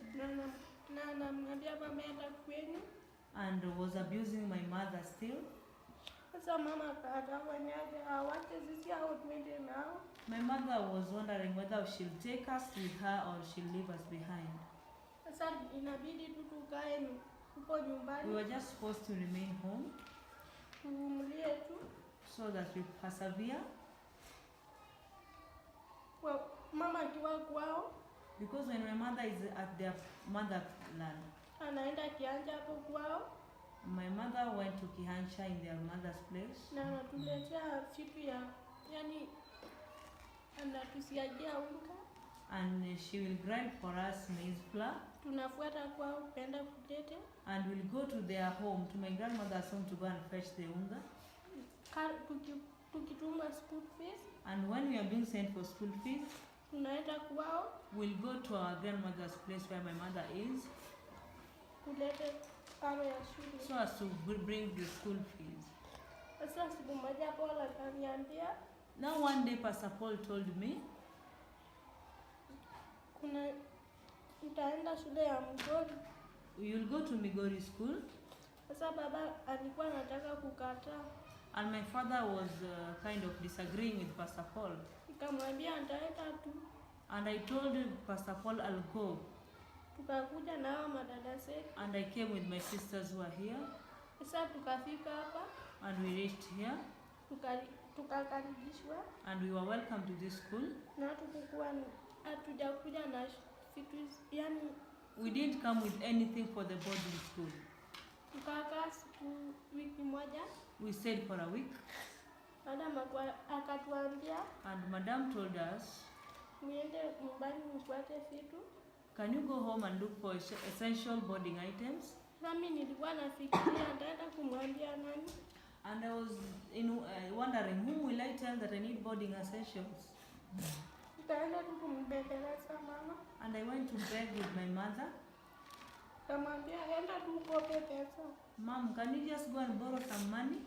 Na anamwambia mama enda kwenu. And was abusing my mother still. Sasa mama akafanyaje awache sisi au twende nao. My mother was wondering whether she'll take us with her or she'll leave us behind. Sasa inabidi tu tukae huko nyumbani. We were just supposed to remain home. Tuvumilie tu. So that we persevere. Well, mama akiwa kwao. Because when my mother is at their motherland. Anaenda Kianja hapo kwao. My mother went to Kihansha in their mother's place. Na anatuletea vitu yani anatusiagia unga. And she will grind for us maize flour. Tunafuata kwao kwenda kulete. And we'll go to their home, to my grandmother's home, to go and fetch the unga. Tukituma school fees. And when we are being sent for school fees, tunaenda kwao. We'll go to our grandmother's place where my mother is. Kulete karo ya shule. So as to bring the school fees. Sasa siku moja Paul akaniambia. Now one day Pastor Paul told me. Utaenda shule ya Migori. You'll go to Migori school. Sasa baba alikuwa anataka kukataa. And my father was kind of disagreeing with Pastor Paul. Nikamwambia nitaenda tu. And I told Pastor Paul I'll go. Tukakuja na hao madada zetu. And I came with my sisters who are here. Sasa tukafika hapa. And we reached here. Tukakaribishwa. And we were welcome to this school. Na hatujakuja na vitu yani. We didn't come with anything for the boarding school. Tukakaa wiki moja. We stayed for a week. Madam akatuambia. And Madam told us. Muende nyumbani mfuate vitu. Can you go home and look for essential boarding items? Mimi nilikuwa nafikiria nitaenda kumwambia nani. And I was wondering whom will I tell that I need boarding essentials. Nikaenda tu kumbembeleza mama. And I went to beg with my mother. Kamwambia enda tu ukope pesa. Mom, can you just go and borrow some money?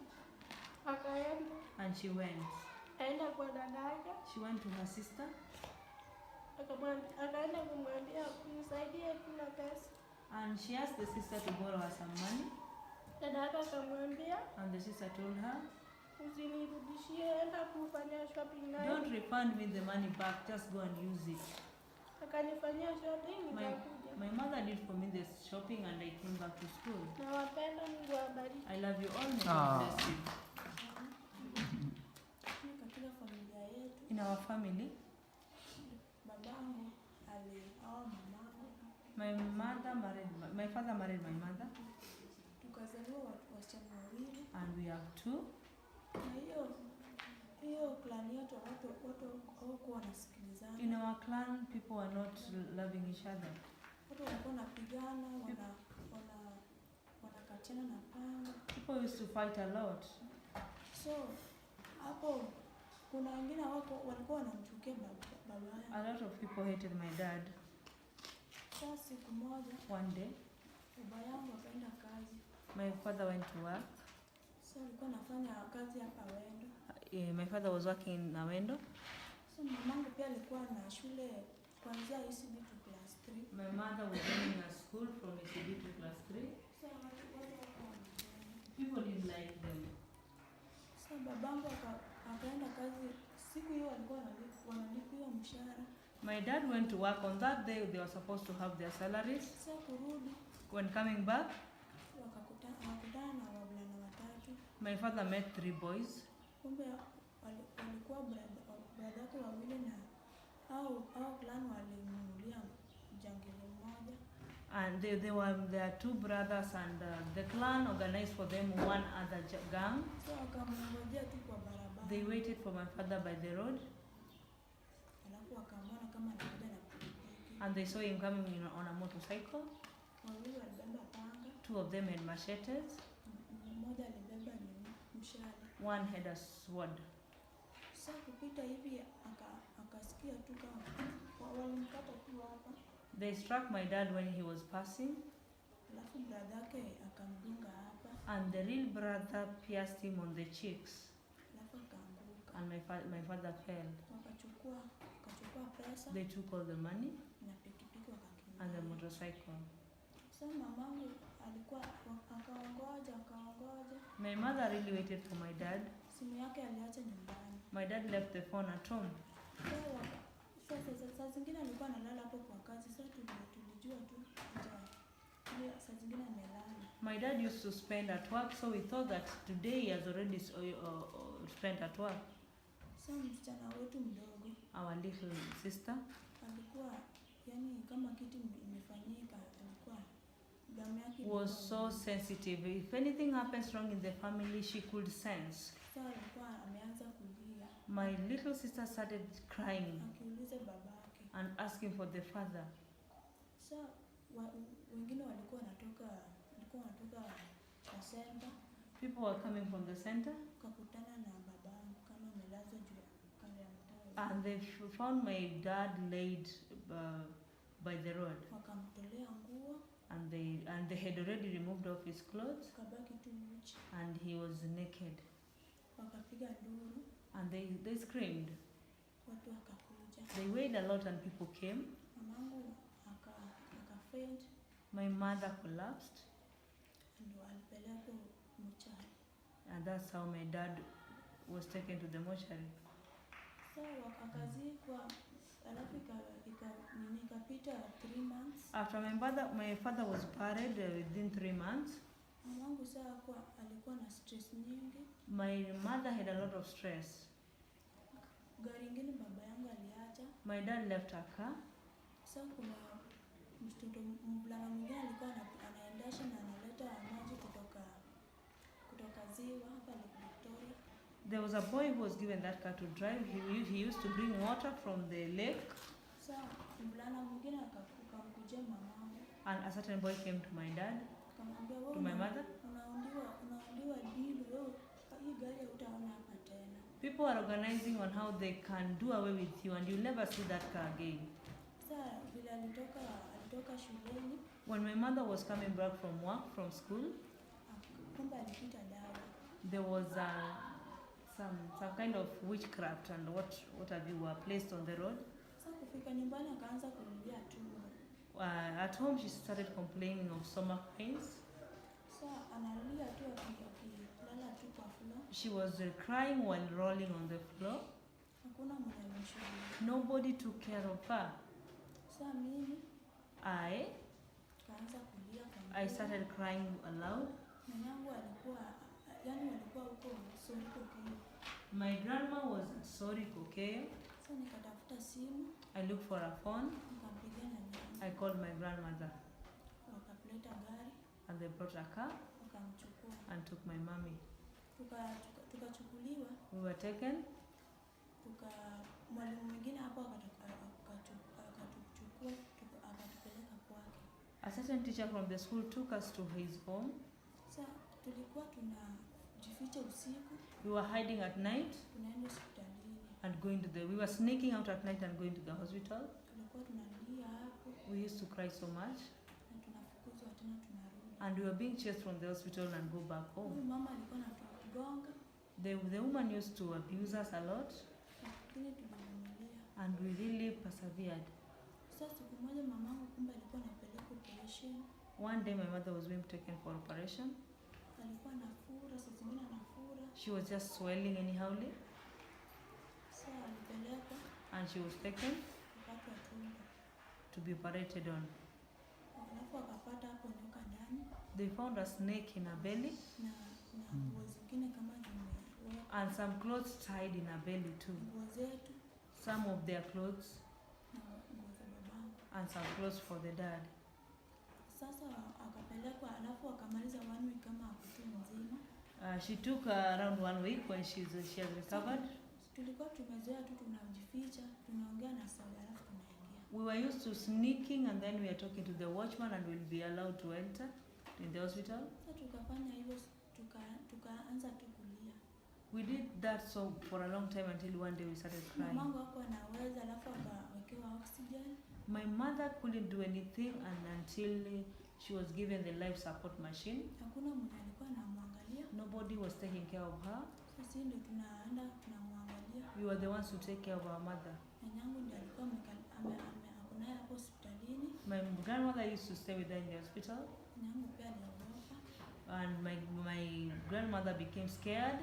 Akaenda. And she went. Aenda kwa dada yake. She went to her sister. Akaenda kumwambia nisaidie kuna pesa. And she asked the sister to borrow her some money. Dada yake akamwambia. And the sister told her. Usinirudishie, enda kufanya shopping nayo. Don't refund me the money back, just go and use it. Akanifanyia shopping nikakuja. My mother did for me the shopping and I came back to school. Nawapenda, Mungu awabariki. I love you all, may God bless you. Katika familia yetu. In our family. Babangu alioa mamangu. My father married my mother. Tukazaliwa wasichana wawili. And we have two. Na hiyo clan yetu watu hawakuwa wanasikilizana. In our clan, people are not loving each other. Watu walikuwa wanapigana, wanakatiana na panga. People used to fight a lot. So hapo kuna wengine walikuwa wanamchukia baba yangu. A lot of people hated my dad. Sasa siku moja. One day. Baba yangu akaenda kazi. My father went to work. So alikuwa anafanya kazi hapa Wendo. My father was working in Awendo. So mamangu pia alikuwa na shule kuanzia ECD to class 3. My mother was running a school from ECD to class 3. So watu wako People didn't like them. so babangu akaenda kazi siku hiyo walikuwa wanalipiwa mshahara. My dad went to work on that day. They were supposed to have their salaries. So kurudi When coming back, wakakutana na wavulana watatu. my father met 3 boys. Kumbe walikuwa bradhake wawili na au clan walimnunulia jangili mmoja. And there are 2 brothers, and the clan organized for them one other gang. So wakamngojea tu kwa barabara. They waited for my father by the road, Alafu wakamwona kama anakuja na pikipiki. and they saw him coming on a motorcycle. Wawili walibeba panga, 2 of them had machetes. mmoja alibeba ni mshale. One had a sword. Sasa kupita hivi akasikia tu kama walimkata tu hapa. They struck my dad when he was passing, Alafu bradhake akamdunga hapa. and the real brother pierced him on the cheeks, Alafu akaanguka. and my father fell. Wakachukua pesa They took all the money na pikipiki wakakimbia. and the motorcycle. So mamangu alikuwa akaongoja. My mother really waited for my dad. Simu yake aliacha nyumbani. My dad left the phone at home. Saa zingine alikuwa analala hapo kwa kazi. Sasa tulijua tu saa zingine amelala. My dad used to spend at work, so we thought that today he has already spent at work. So msichana wetu mdogo Our little sister alikuwa yani kama kitu imefanyika, alikuwa damu yake was so sensitive. If anything happens wrong in the family, she could sense. Sasa alikuwa ameanza kulia. My little sister started crying Akiuliza babake and asking for the father. So wengine walikuwa wanatoka kwa center. People were coming from the center, Kakutana na babangu kama amelazwa juu kando ya mtaro. and they found my dad laid by the road, Wakamtolea nguo, and they had already removed off his clothes, kabaki tu uchi. and he was naked, Wakapiga nduru, and they screamed. watu wakakuja. They weighed a lot, and people came. Mamangu akafaint, My mother collapsed, ndio alipelekwa mchana. and that's how my dad was taken to the mortuary. So akazikwa, alafu ikapita 3 months. After my father was buried within 3 months, Mamangu saa alikuwa na stress nyingi. my mother had a lot of stress. Gari ingine baba yangu aliacha. My dad left a car. Sasa kuna mtoto mvulana mwingine alikuwa anaendesha na analeta maji kutoka ziwa hapa Lake Victoria. There was a boy who was given that car to drive. He used to bring water from the lake, Sasa mvulana mwingine akamkujia mamangu. and a certain boy came to my dad, Akamwambia to my mother. unaundiwa deal wewe, hii gari hutaona hapa tena. People are organizing on how they can do away with you, and you'll never see that car again. Sasa vile alitoka shuleni, When my mother was coming back from work, from school, kumbe alipita dawa. there was some kind of witchcraft and what have you were placed on the road. Sasa kufika nyumbani akaanza kulia tumbo. At home, she started complaining of stomach pains. Sasa analia tu akilala tu kwa floor. She was crying while rolling on the floor. Hakuna mwenye alimshughulikia. Nobody took care of her. Sasa mimi I kaanza kulia kwa started crying aloud. Mwanangu walikuwa huko Soriko Kenya. My grandma was sorry, okay. Sasa nikatafuta simu, I looked for a phone. nikampigia na nyanya. I called my grandmother, Wakapeleta gari, and they brought a car wakamchukua. and took my mommy. Tukachukuliwa, We were taken. mwalimu mwingine hapo akatuchukua, akatupeleka kwake. A certain teacher from the school took us to his home. Sasa tulikuwa tunajificha usiku, We were hiding at night tunaenda hospitalini. and we were sneaking out at night and going to the hospital. Tulikuwa tunalia hapo We used to cry so much, na tunafukuzwa tena tunarudi. and we were being chased from the hospital and go back Huyu home. mama alikuwa anatugonga, The woman used to abuse us a lot, lakini tulivumilia. and we really persevered. Sasa siku moja mamangu kumbe alikuwa anapeleka operation. One day my mother was being taken for operation. Alikuwa anafura, saa zingine anafura. She was just swelling anyhowly, Sasa alipelekwa and she was taken kupata tumbo. to be operated on. Alafu akapata hapo nyoka ndani They found a snake in her belly na nguo zingine kama zimewekwa. and some clothes tied in her belly too. Nguo zetu Some of their clothes na nguo za babangu. and some clothes for the dad. Sasa akapelekwa, alafu akamaliza 1 week kama akutu mzima. She took around 1 week when she has recovered. Tulikuwa tumezoea tu tunajificha, tunaongea na sawa alafu tunaingia. We were used to sneaking and then we are talking to the watchman and we'll be allowed to enter in the hospital. Sasa tukafanya hivyo, tukaanza tu kulia. We did that so for a long time until one day we started crying. Mamangu hakuwa anaweza, alafu akawekewa oxygen. My mother couldn't do anything and until she was given the life support machine. Hakuna mtu alikuwa anamwangalia. Nobody was taking care of her. Sisi ndio tunaenda tunamwangalia. We were the ones who take care of our mother. Nyanyangu ndiye alikuwa akunaye hapo hospitalini. My grandmother used to stay with her in the hospital, Nyanyangu pia aliogopa. and my grandmother became scared.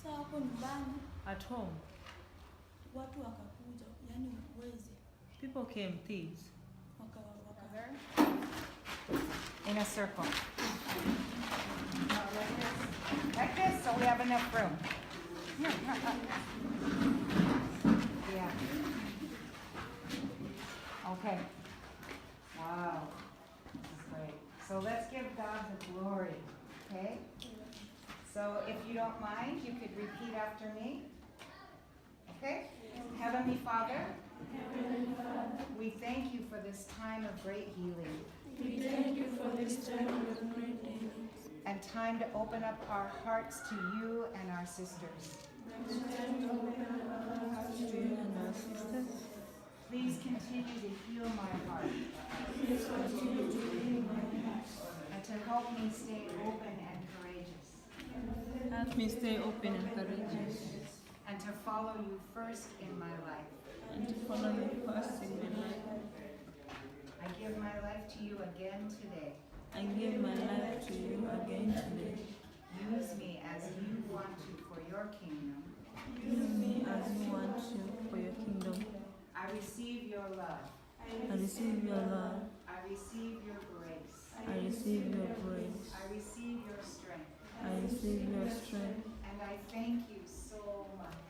Sasa hapo nyumbani At home, watu wakakuja, yani wezi people came, thieves. In a circle. Like this, so we have enough room. Yeah. Okay. Wow. This is great. So let's give God the glory, okay? So if you don't mind, you could repeat after me. Okay? Heavenly Father, we thank you for this time of great healing. We thank you for this time of great healing. And time to open up our hearts to you and our sisters. Please continue to heal my heart. And to help me stay open and courageous. Help me stay open and courageous, And to follow you first in my life. and to follow you first in my life. I give my life to you again today. I give my life to you again today. Use me as you want to for your kingdom. Use me as you want to for your kingdom. I receive your love. I receive your love. I receive your grace. I receive your grace. I receive your strength. I receive your strength. And I thank you so much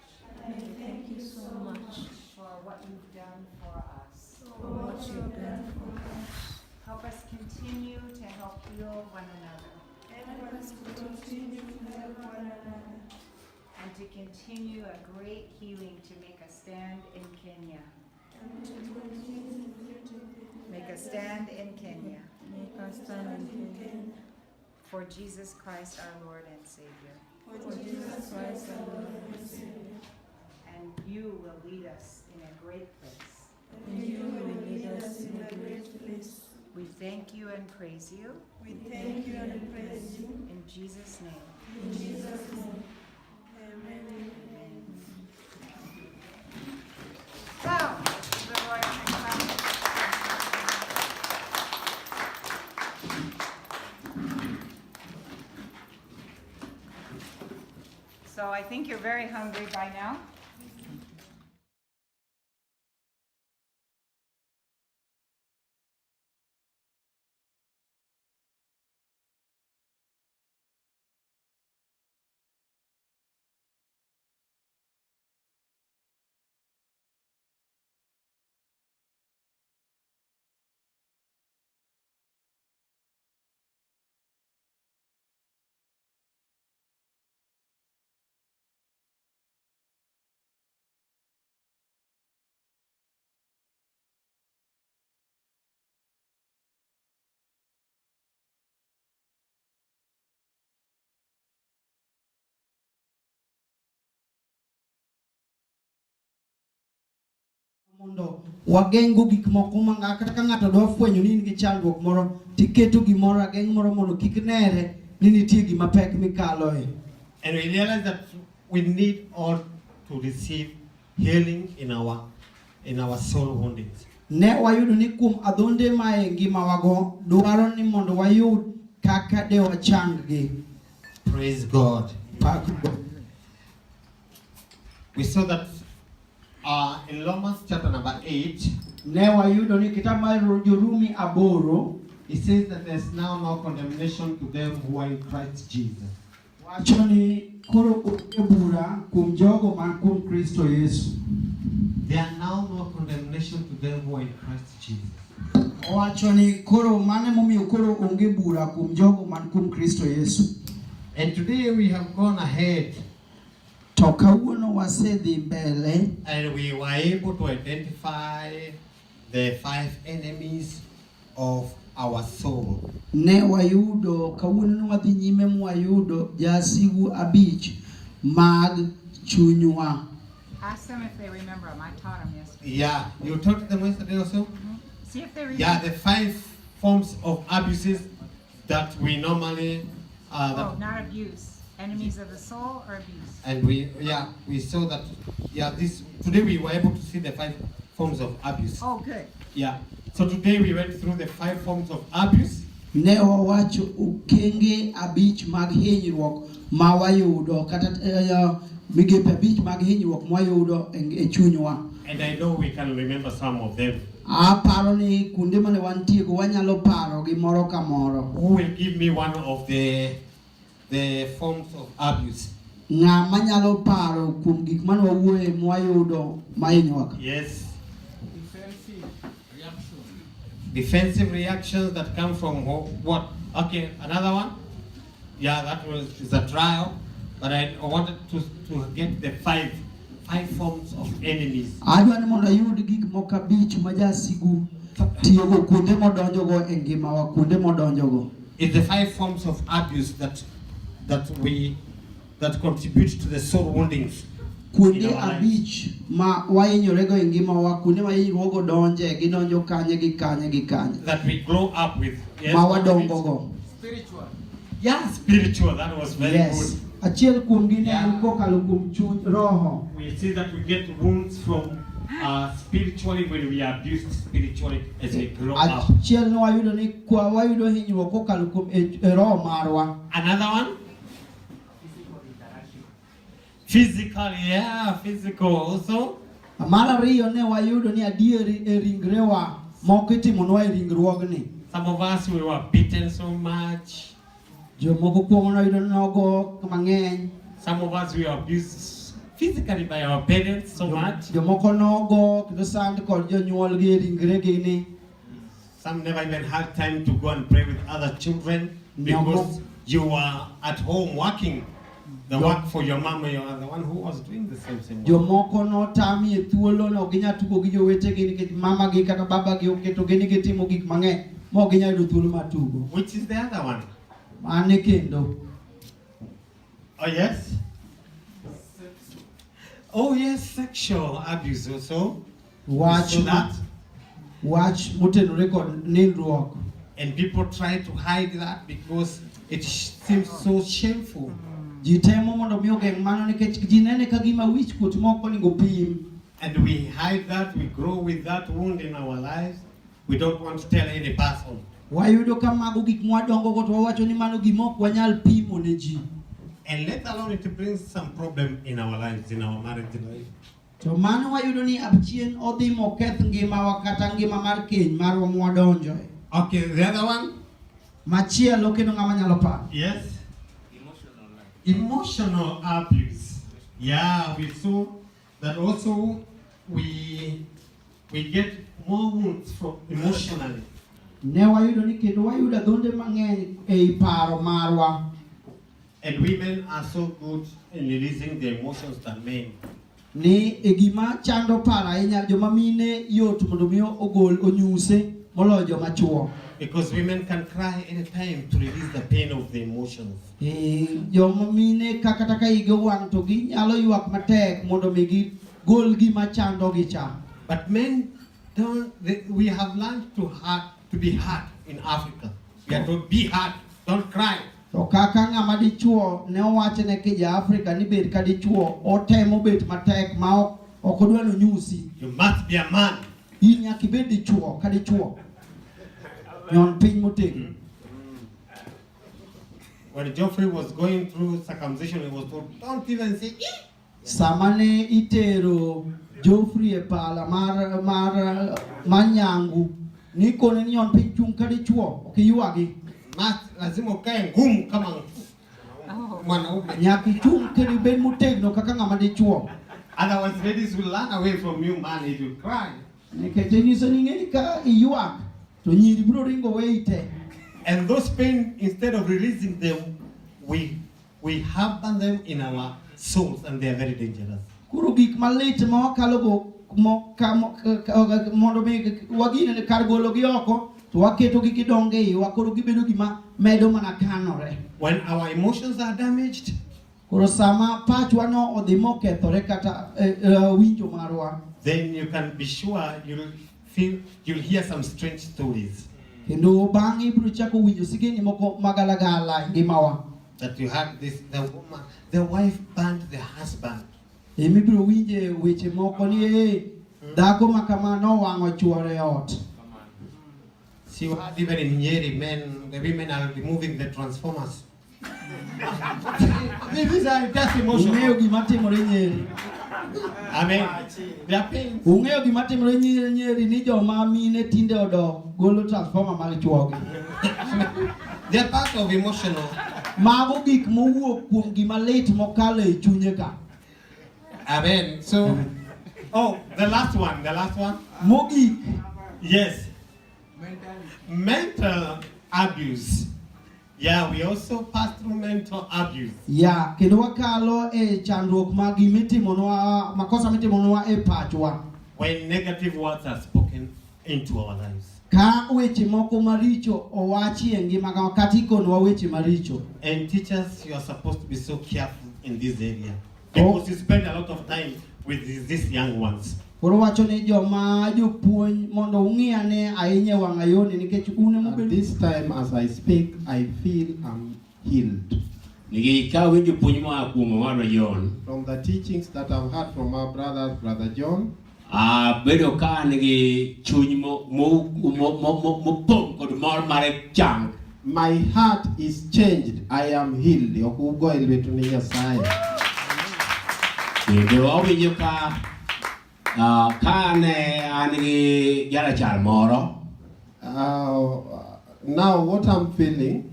And I thank you so much for what you've done for us. for what you've done for us. Help us continue to help heal one another. And to continue a great healing to make a stand in Kenya. Make a stand in Kenya. Make us stand in Kenya. For Jesus Christ our Lord and Savior. For Jesus Christ our Lord and Savior. And you will lead us in a great place. And you will lead us in a great place. We thank you and praise you. We thank you and praise you. In Jesus' name. In Jesus' name. Amen. So, give the Lord a clap. So I think you're very hungry by now. mondo wageng'go gik moko ma kata ka ng'ato dwa fwenyo ni in gi chandruok moro tiketo gimoro ageng' moro mondo kik nere ni nitie gima pek mikaloe. And we realize that we need all to receive healing in our soul woundings. Ne wayudo ni kuom adhonde ma e ngima wago dwaro ni mondo wayud kaka de wachanggi. Praise God. Pak God. We saw that in Romans chapter number 8, Ne wayudo ni kitabu mar Jorumi 8 it says that there's now no condemnation to them who are in Christ Jesus. wacho ni koro onge bura kuom jogo man kuom Kristo Yesu. There are now no condemnation to them who are in Christ Jesus. Wacho ni koro mane momiyo koro onge bura kuom jogo man kuom Kristo Yesu. And today we have gone ahead To kawuono wasedhi mbele and we were able to identify the 5 enemies of our soul. ne wayudo kawuono wadhi nyime mwayudo jasigu 5 mag chunywa. Ask them if they remember them. I taught them yesterday. Yeah, you taught them yesterday also? See if they remember. Yeah, the 5 forms of abuses that we normally Oh, not abuse. Enemies of the soul or abuse. and we saw that this today we were able to see the 5 forms of abuse. Oh, good. Yeah. So today we went through the 5 forms of abuse. Ne wawacho okenge 5 mag hinyruok ma wayudo kata migepe 5 mag hinyruok ma wayudo e chunywa. And I know we can remember some of them. Aparo ni kuonde mane wantie go wanyalo paro gi moro ka moro. Who will give me one of the forms of abuse? Ng'a manyalo paro kuom gik mane wawuoye mwayudo ma hinyruok. Yes. Defensive reactions that come from what? Okay, another one. Yeah, that is a trial. But I wanted to get the 5 forms of enemies. Adwa ni mondo ayud gik moko 5 ma jasigu tiyo go kuonde modonjo go e ngima wa kuonde modonjo go. It's the 5 forms of abuse that contribute to the soul woundings. Kuonde 5 ma wahinyore go e ngima wa kuonde ma hinyruogo donje gidonjo kanye gi kanye gi kanye. That we grow up with. Yes, Ma wadongo go. spiritual. Yeah, spiritual. That was very good. Achiel kuom gi ne en kokalo kuom chuny roho. We see that we get wounds from spiritually when we are abused spiritually as we grow up. Achiel no wayudo ni kwa wayudo hinyruok kokalo kuom roho marwa. Another one? Physical, physical also. Mar ariyo ne wayudo ni adieri e ringrewa moko itimonwa e ringruogni. Some of us, we were beaten so much. Jomoko kuomwa noyudo nogo mang'eny. Some of us, we were abused physically by our parents so much. Jomoko nogo kendo sand kod jonyuol gi e ringregi ni. Some never even had time to go and pray with other children because you were at home working. The work for your mama, you are the one who was doing the same work. Jomoko notami e thuolo no ginya tugo gi jowetegi nikech mama gi kata baba gi oketo gi ni gitimo gik mang'eny ma ginya yudo thuolo mar tugo. Which is the other one? Mane kendo. Oh yes? Oh yes, sexual abuse also. Watch that. Watch motenore kod nindruok. And people try to hide that because it seems so shameful. Ji temo mondo mi ogeng' mano nikech ji nene ka gima wich kuot moko onego pim. And we hide that, we grow with that wound in our lives. We don't want to tell any person. Wayudo ka mago gik mwadongo go to wawacho ni mano gima ok wanyal pimo ne ji. And let alone it brings some problem in our lives, in our marriage life. To mano wayudo ni achien odhi moketh ngimawa kata ngima mar keny marwa mwadonjo. Okay, the other one? Machielo kendo ng'ama nyalo paro. Yes. Emotional abuse. Yeah, we saw that also we get more wounds from emotionally. Ne wayudo ni kendo wayudo adhonde mang'eny ei paro marwa. And women are so good in releasing their emotions than men. Ni e gima chando paro ahinya joma mine yot mondo mi ogol onyuse moloyo joma chuo. Because women can cry anytime to release the pain of the emotions. Joma mine kaka ige wang' to ginyalo ywak matek mondo mi gigol gima chando gi cha. But men we have learned to be hard in Africa. We are told be hard, don't cry. To kaka ng'ama dichuo ne owachne kija Africa ni bed ka dichuo otemo bet matek ma ok odwa no nyusi. You must be a man. in nyaka ibed dichuo ka dichuo nyon piny motegno. When Geoffrey was going through circumcision, he was told, don't even say, "Eh." Sama ne itero Geoffrey e pala mar manyangu ni kone ni nyon piny chung ka dichuo ok ywagi. Mas lazima ukae ngumu kama mwanaume. Nyaka ichung kendo ibed motegno kaka ng'ama dichuo. Otherwise, ladies will run away from you, man, if you cry. Nikech nyiso ni ng'eni ka iywak to nyiri biro ringo weyi te. And those pain, instead of releasing them, we harbor them in our souls, and they are very dangerous. Kuro gik malit ma wakalo go mondo mi wagine kar golo gi oko to waketo gi gidonge iwa koro gibedo gima medo mana kanore. When our emotions are damaged, Koro sama pachwa no odhi mokethore kata winjo marwa, then you can be sure you'll hear some strange stories. Kendo bang'e ibiro chako winjo sigeni moko magalagala ngimawa. That you had the wife burned the husband. Ibiro winje weche moko ni dhako ma kama nowang'o chuore ot. See, you had even in Nyeri, the women are removing the transformers. These are just emotional. Ung'eyo gima timore Nyeri. I mean, they are pain. Ung'eyo gima timore Nyeri ni joma mine tinde odok golo transformer mag chuogi. They are part of emotional. Mago gik mowuok kuom gima lit mokalo e chunye ka. Amen. So, the last one. Mogi. Yes. Mental abuse. Yeah, we also pass through mental abuse. Ya, kendo wakalo e chandruok mag gimitimonwa, makosa mitimonwa e pachwa. When negative words are spoken into our lives. Ka weche moko maricho owachi e ngimawa kata ikonwa weche maricho. And teachers, you are supposed to be so careful in this area. Because you spend a lot of time with these young ones. Koro wacho ni joma jopuonj mondo ung'iane ahinya wang'ayoni nikech une At this time as I speak, I feel I'm healed. From the teachings that I've heard from our brother John, my heart is changed. I am healed. Now what I'm feeling,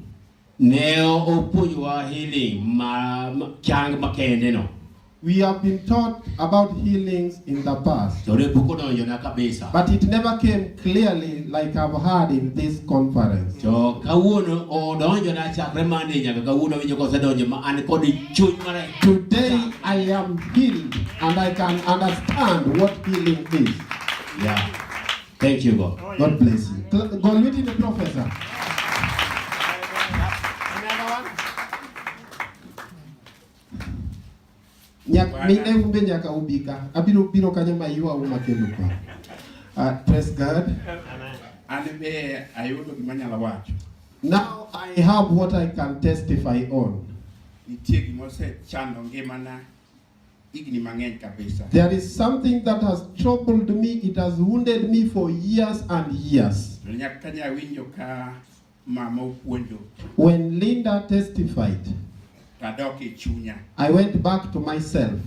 we have been taught about healings in the past, but it never came clearly like I've heard in this conference. Today I am healed and I can understand what healing is. Yeah. Thank you, God. God bless you. Go with the professor. Praise God. Now I have what I can testify on. There is something that has troubled me. It has wounded me for years and years. When Linda testified, I went back to myself.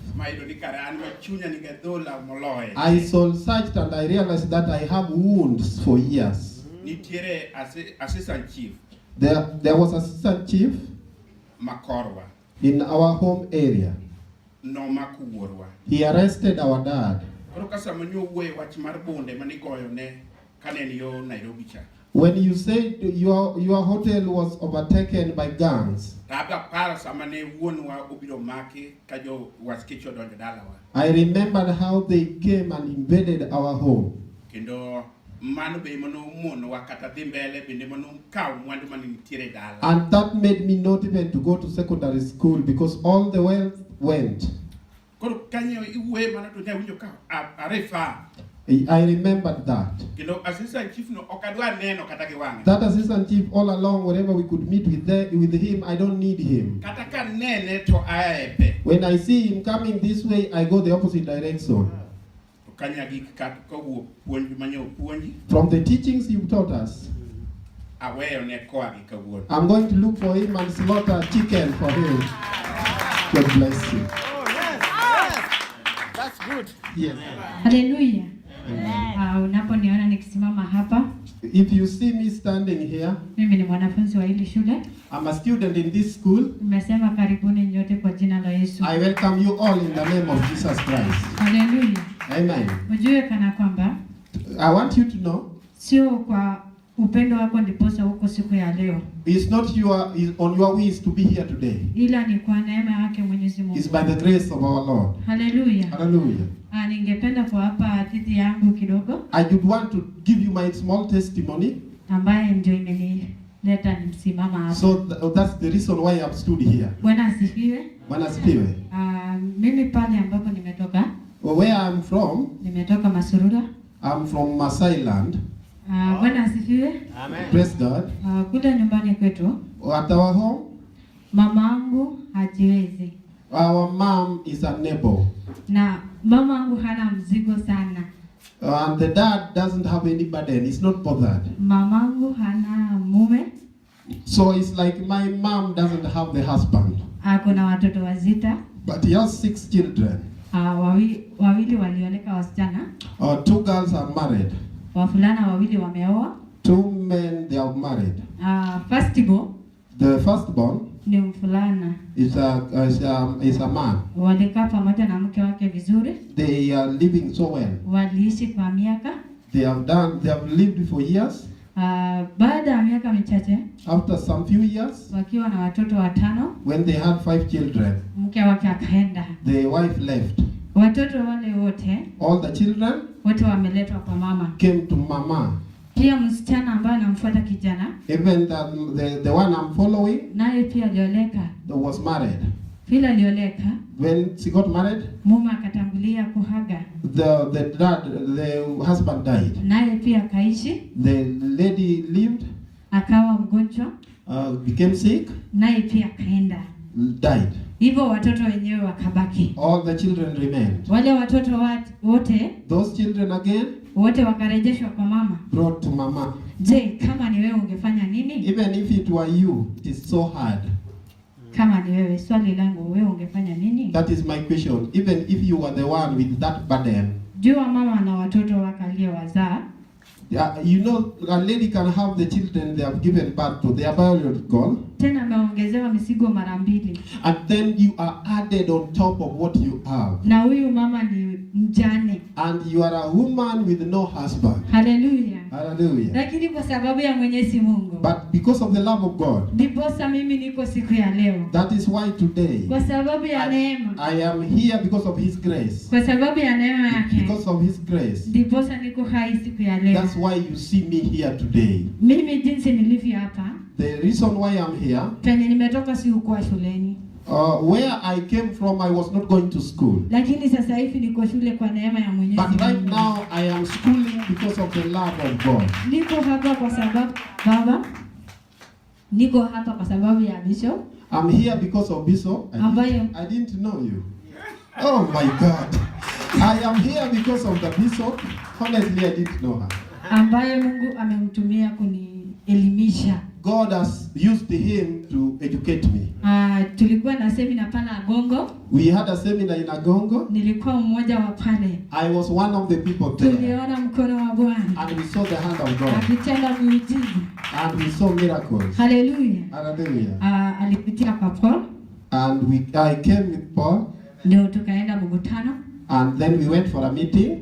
I soul searched and I realized that I have wounds for years. There was assistant chief in our home area. He arrested our dad. When you said your hotel was overtaken by gangs, I remembered how they came and invaded our home. And that made me not even to go to secondary school because all the wealth went. I remembered that. That assistant chief all along, wherever we could meet with him, I don't need him. When I see him coming this way, I go the opposite direction. kanyagik kaka wuok puonj manyo puonji. From the teachings you've taught us, Aweyo ne koa gi kawuono. I'm going to look for him and slaughter chicken for him. God bless you. That's good. Yes. Haleluya. Unaponiona nikisimama hapa, If you see me standing here, mimi ni mwanafunzi wa hili shule. I'm a student in this school. Nimesema karibuni nyote kwa jina la Yesu. I welcome you all in the name of Jesus Christ. Haleluya. Amen. Ujue kana kwamba I want you to know, sio kwa upendo wako ndiposa huko siku ya leo, it's not on your ways to be here today. ila ni kwa neema yake Mwenyezi Mungu. It's by the grace of our Lord. Haleluya. Hallelujah. Ningependa kuwapa hadithi yangu kidogo I would want to give you my small testimony. ambaye ndio imenileta nisimama hapa. So that's the reason why I've stood here. Bwana asifiwe. Bwana asifiwe. Mimi pale ambapo nimetoka, Where I'm from, nimetoka Masurura. I'm from Masai land. Bwana asifiwe. Amen. Praise God. Kule nyumbani kwetu, At our home, mamangu hajiwezi our mom is a neighbor. na mamangu hana mzigo sana. And the dad doesn't have any burden. He's not bothered. Mamangu hana mume. So it's like my mom doesn't have the husband. Kuna watoto wazita. But he has 6 children. Wawili walioleka wasichana. 2 girls are married. Wavulana wawili wameoa. 2 men, they are married. Firstborn, The firstborn ni mvulana. is a man. Walikaa pamoja na mke wake vizuri. They are living so well. Waliishi kwa miaka. They have lived for years. Baada ya miaka michache, After some few years, wakiwa na watoto 5, when they had 5 children, mke wake akaenda. the wife left. Watoto wale wote, All the children wote wameletwa kwa mama. came to mama. Pia msichana ambaye anamfuata kijana, Even the one I'm following, naye pia alioleka. was married. Vile alioleka, When she got married, mume akatangulia kuhaga. the husband died. Naye pia akaishi, The lady lived, akawa mgonjwa, became sick, naye pia akaenda. died. Hivyo watoto wenyewe wakabaki. All the children remained. Wale watoto wote, Those children again wote wakarejeshwa kwa mama. brought to mama. Je, kama ni wewe ungefanya nini? Even if it were you, it is so hard. Kama ni wewe, swali langu, wewe ungefanya nini? That is my question. Even if you were the one with that burden. Jua mama na watoto wake aliyowazaa. You know, a lady can have the children they have given birth to. They are biological. Tena ameongezewa misigo mara 2. And then you are added on top of what you have. Na huyu mama ni mjane. And you are a woman with no husband. Hallelujah. Hallelujah. Lakini kwa sababu ya Mwenyezi Mungu, But because of the love of God, ndiposa mimi niko siku ya leo. that is why today Kwa sababu ya neema. I am here because of His grace. Kwa sababu ya neema yake. Because of His grace. Ndiposa niko hai siku ya leo. That's why you see me here today. Mimi jinsi nilivyo hapa, The reason why I'm here, penye nimetoka si ukuwa shuleni. where I came from, I was not going to school. Lakini sasa hivi niko shule kwa neema ya Mwenyezi Mungu. But right now I am schooling because of the love of God. Niko hapa kwa sababu Baba, niko hapa kwa sababu ya Bishop. I'm here because of Bishop. I didn't know you. Oh my God. I am here because of the Bishop. Honestly, I didn't know her. Ambaye Mungu amemtumia kunielimisha. God has used him to educate me. Tulikuwa na seminar pale Agongo. We had a seminar in Agongo. Nilikuwa mmoja wa pale. I was one of the people there. Tuliona mkono wa Bwana. And we saw the hand of God. Akitenda miujiza. And we saw miracles. Hallelujah. Hallelujah. Alipitia kwa Paul. And I came with Paul. Ndio tukaenda mkutano. And then we went for a meeting.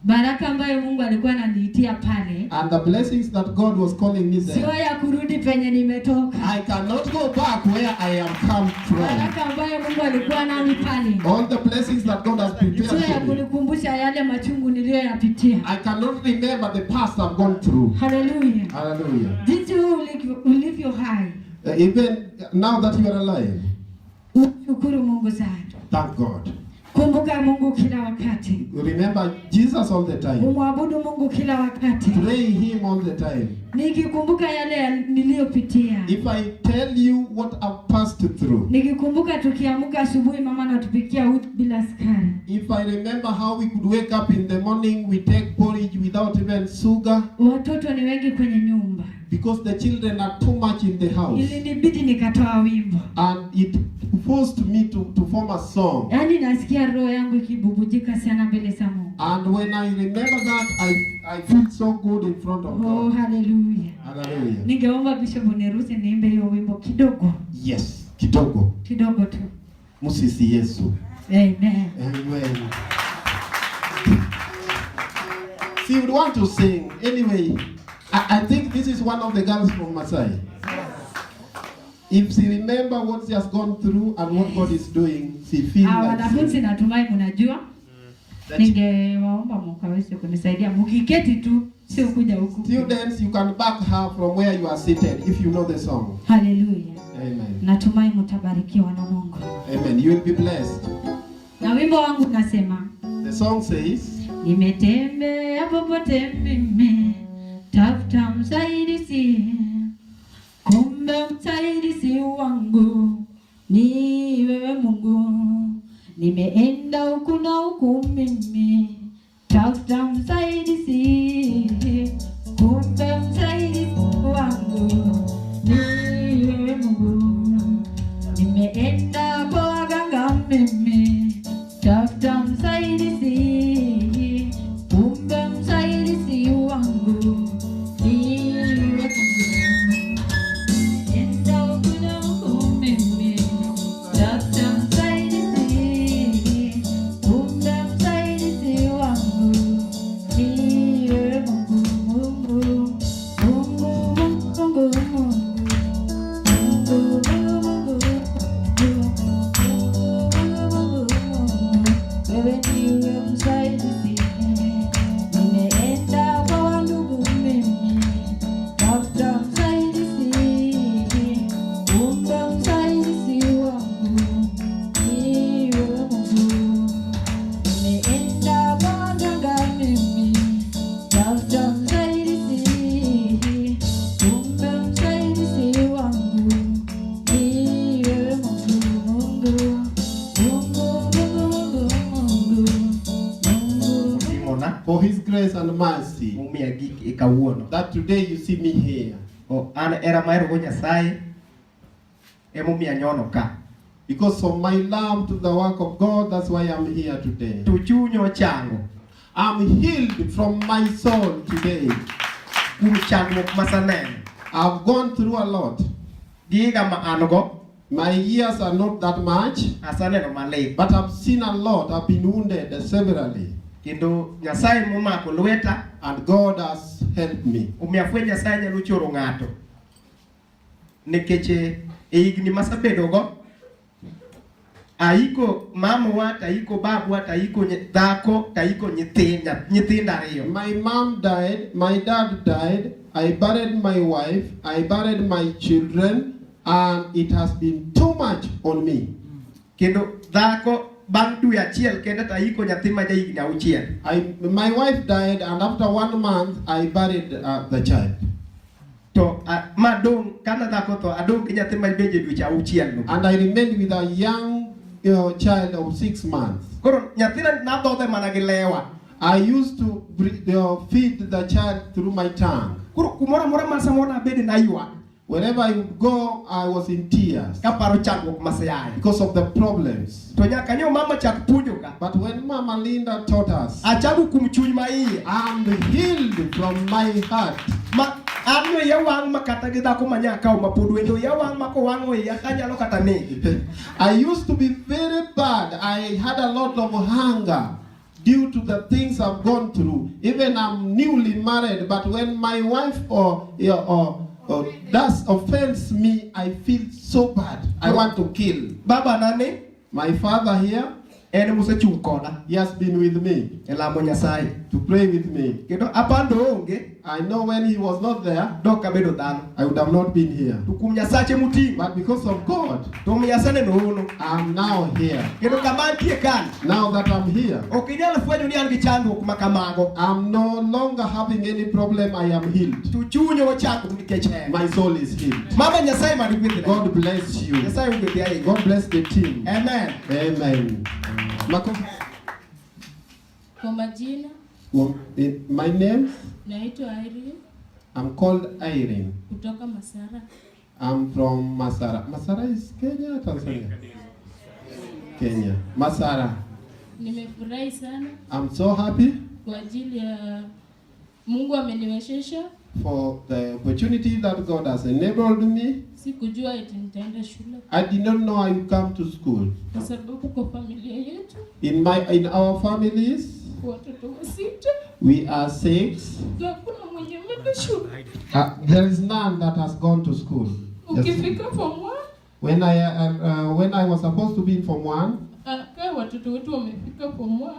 Baraka ambayo Mungu alikuwa ananiitia pale. And the blessings that God was calling me there. Sio ya kurudi penye nimetoka. I cannot go back where I am come from. Baraka ambayo Mungu alikuwa nami pale. All the blessings that God has prepared Sio ya for me. kunikumbusha yale machungu niliyoyapitia. I cannot remember the past I've gone through. Hallelujah. Hallelujah. Jinsi wewe ulivyo hai. Even now that you are alive. Shukuru Mungu sana. Thank God. Kumbuka Mungu kila wakati. Remember Jesus all the time. Umwabudu Mungu kila wakati. Pray him all the time. Nikikumbuka yale niliyopitia. If I tell you what I've passed through. Nikikumbuka tukiamka asubuhi mama anatupikia uji bila sukari. If I remember how we could wake up in the morning, we take porridge without even sugar. Watoto ni wengi kwenye nyumba. Because the children are too much in the house. Ilinibidi nikatoa wimbo. And it forced me to form a song. Yaani nasikia roho yangu ikibubujika sana mbele za Mungu. And when I remember that, I feel so good in front of God. Oh, hallelujah. Hallelujah. Ningeomba Bishop uniruhusu niimbe hiyo wimbo kidogo. Yes, kidogo. Kidogo tu. Musisi Yesu. Amen. Amen. See, we want to sing. Anyway, I think this is one of the girls from Masai. If she remember what she has gone through and what God is doing, she feels like wanafunzi natumai mnajua. Ningewaomba mkaweze kunisaidia. Mkiketi tu, sio kuja huku. Students, you can back her from where you are seated if you know the song. Hallelujah. Amen. Natumai mtabarikiwa na Mungu. Amen. You will be blessed. Na wimbo wangu nasema, the song says, nimetembea popote mimi, tafuta msaidizi, kumbe msaidizi wangu ni wewe Mungu. Nimeenda huku na huku mimi, tafuta msaidizi, kumbe msaidizi wangu ni wewe Mungu. Nimeenda kwa waganga mimi, tafuta msaidizi, kumbe msaidizi wangu ni wewe Mungu. Nimeenda huku na huku mimi, tafuta msaidizi, kumbe msaidizi wangu ni wewe Mungu. Mungu, Mungu, Mungu. for his grace and mercy, that today you see me here. Because of my love to the work of God, that's why I'm here today. I'm healed from my soul today. I've gone through a lot. My years are not that much, but I've seen a lot. I've been wounded severally. And God has helped me. Aiko mama taiko babu taiko dhako taiko nyithinda ariyo. My mom died, my dad died, I buried my wife, I buried my children, and it has been too much on me. Kendo dhako bang dwe achiel kenda taiko nyathi ma jahigni auchiel. My wife died, and after 1 month I buried the child. To madong kana dhako to adong ki nyathi ma benje dweche auchiel no. And I remained with a young child of 6 months. I used to feed the child through my tongue. Wherever I would go, I was in tears because of the problems. But when Mama Linda taught us, I'm healed from my heart. I used to be very bad. I had a lot of hunger due to the things I've gone through. Even I'm newly married, but when my wife does offense me, I feel so bad. I want to kill. Baba nani? My father here. En musechung koda. He has been with me. Elamo Nyasaye. To pray with me. Kendo apando onge. I know when he was not there, dok abedo dhano. I would have not been here. To kum Nyasache muting. But because of God, to Nyasaye nono. I'm now here. Kendo kamantie kan. Now that I'm here, ok inyalo fwenyo ni an gi chandruok ma kamago. I'm no longer having any problem. I am healed. To chunyo ochako nikech en. My soul is healed. Mama Nyasaye mad gwedhna. God bless you. Nyasaye ogwedhi ahinya. God bless the team. Amen. Amen. Kwa majina, My name, naitwa Irene I'm called Irene. kutoka Masara. I'm from Masara. Masara is Kenya, Tanzania? Kenya. Masara. Nimefurahi sana I'm so happy kwa ajili ya Mungu ameniwezesha. for the opportunity that God has enabled me. Sikujua eti nitaenda shule I did not know I would come to school. kwa sababu kwa familia yetu In our families, watoto wa sita we are 6. na kuna mwenye ameenda shule. There is none that has gone to school. Yes. Ukifika form 1 When I was supposed to be in Form 1, kwa watoto wetu wamefika form 1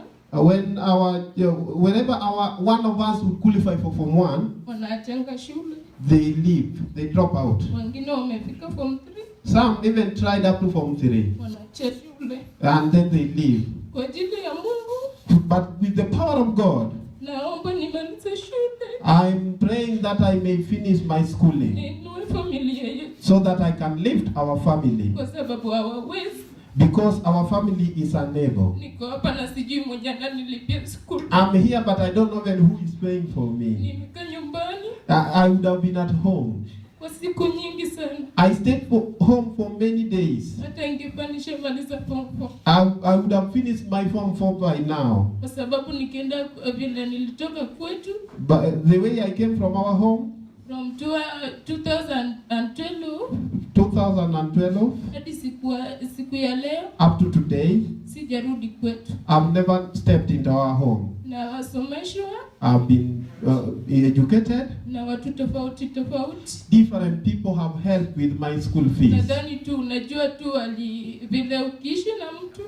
whenever one of us would qualify for Form 1, wanaachanga shule. they leave, they drop out. Wengine wamefika form 3 Some even tried up to Form 3, wanaacha shule and then they leave. kwa ajili ya Mungu. But with the power of God, Naomba nimalize shule, I'm praying that I may finish my schooling niinue familia yetu so that I can lift our family, kwa sababu hawawezi. because our family is unable. Niko hapa na sijui mwenye ananilipia school. I'm here, but I don't know even who is paying for me. Nimekaa nyumbani I would have been at home. kwa siku nyingi sana. I stayed home for many days. Hata ingekuwa nishamaliza form 4 I would have finished my Form 4 by now. kwa sababu nikienda vile nilitoka kwetu But the way I came from our home, from 2012 2012 hadi siku ya leo up to today, sijarudi kwetu. I've never stepped into our home. Na wasomeshwa I've been educated. na watu tofauti tofauti. Different people have helped with my school fees. Nadhani tu unajua tu vile ukiishi na mtu